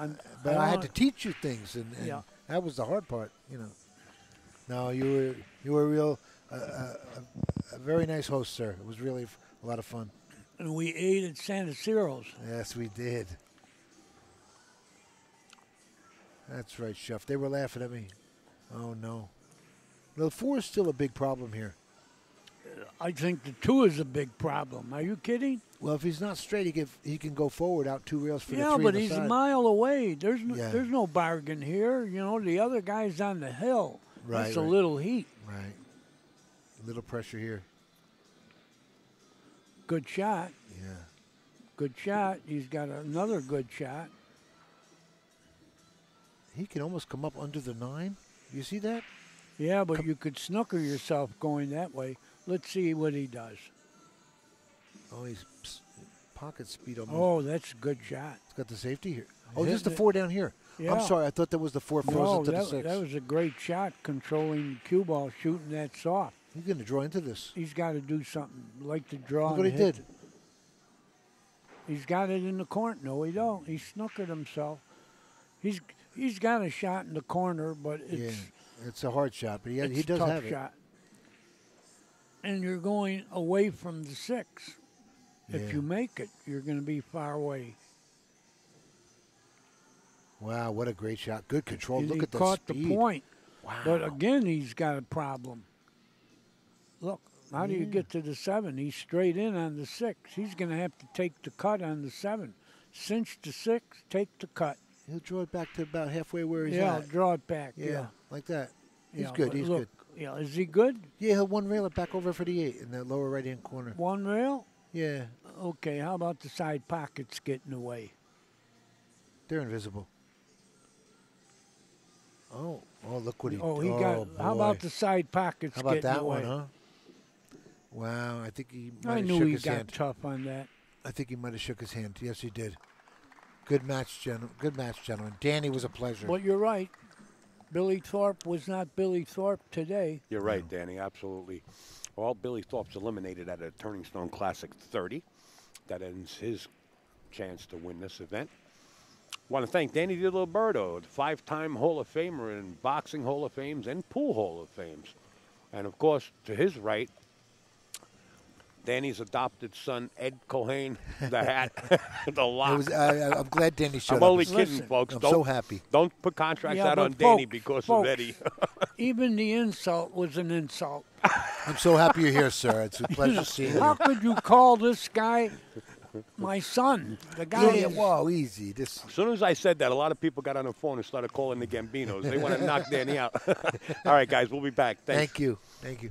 But I had to teach you things, and Yeah. that was the hard part, you know. No, you were a real, a very nice host, sir. It was really a lot of fun. And we ate at Santa Ciro's. Yes, we did. That's right, Shuff. They were laughing at me. Oh, no. The 4 is still a big problem here. I think the 2 is a big problem. Are you kidding? Well, if he's not straight, he can go forward out 2 rails for the 3 Yeah, on but the he's side. a mile away. There's Yeah. no bargain here. You know, the other guy's on the hill. Right, That's a right. little heat. Right. A little pressure here. Good shot. Yeah. Good shot. He's got another good shot. He can almost come up under the 9. You see that? Yeah, but you could snooker yourself going that way. Let's see what he does. Oh, he's pocket speed almost. Oh, that's a good shot. It's got the safety here. Oh, Hit this is the it. 4 down here. Yeah. I'm sorry. I thought that was the 4 frozen No, to the 6. that was a great shot controlling cue ball, shooting that soft. He's going to draw into this. He's got to do something like to draw. Look what and he hit. did. He's got it in the corner. No, he don't. He snookered himself. He's got a shot in the corner, but it's Yeah, it's a hard shot, but he it's does a tough have it. shot. And you're going away from the 6. Yeah. If you make it, you're going to be far away. Wow, what a great shot. Good control. Look He at the caught speed. the point. Wow. But again, he's got a problem. Look, how do you Yeah. get to the 7? He's straight in on the 6. He's going to have to take the cut on the 7. Cinch the 6, take the cut. He'll draw it back to about halfway where he's Yeah, at. draw it back. Yeah, Yeah. like that. He's Yeah, good. but He's look, good. Yeah, is he good? Yeah, he'll one rail it back over for the 8 in the lower right-hand corner. One rail? Yeah. Okay, how about the side pockets getting away? They're invisible. Oh, look what he. Oh, he got. How boy. about the side pockets? How about getting that away? one, huh? Wow, I think he might I have knew shook he his got hand. tough on that. I think he might have shook his hand. Yes, he did. Good match, gentlemen. Danny was a pleasure. But you're right. Billy Thorpe was not Billy Thorpe today. You're right, Danny, absolutely. Well, Billy Thorpe's eliminated at a Turning Stone Classic 30. That ends his chance to win this event. Want to thank Danny DiLiberto, the 5-time Hall of Famer in Boxing Hall of Fames and Pool Hall of Fames. And, of course, to his right, Danny's adopted son, Ed Cohane, the hat, the lock. I'm glad Danny showed I'm up. only kidding, Listen, folks. I'm don't, so happy. Don't put contracts Yeah, out but on Danny folks, because of folks, Eddie. Even the insult was an insult. I'm so happy you're here, sir. It's a pleasure seeing How you. could you call this guy my son? The guy Yeah, is whoa, easy. This. As soon as I said that, a lot of people got on the phone and started calling the Gambinos. They want to knock Danny out. All right, guys, we'll be back. Thanks. Thank you. Thank you.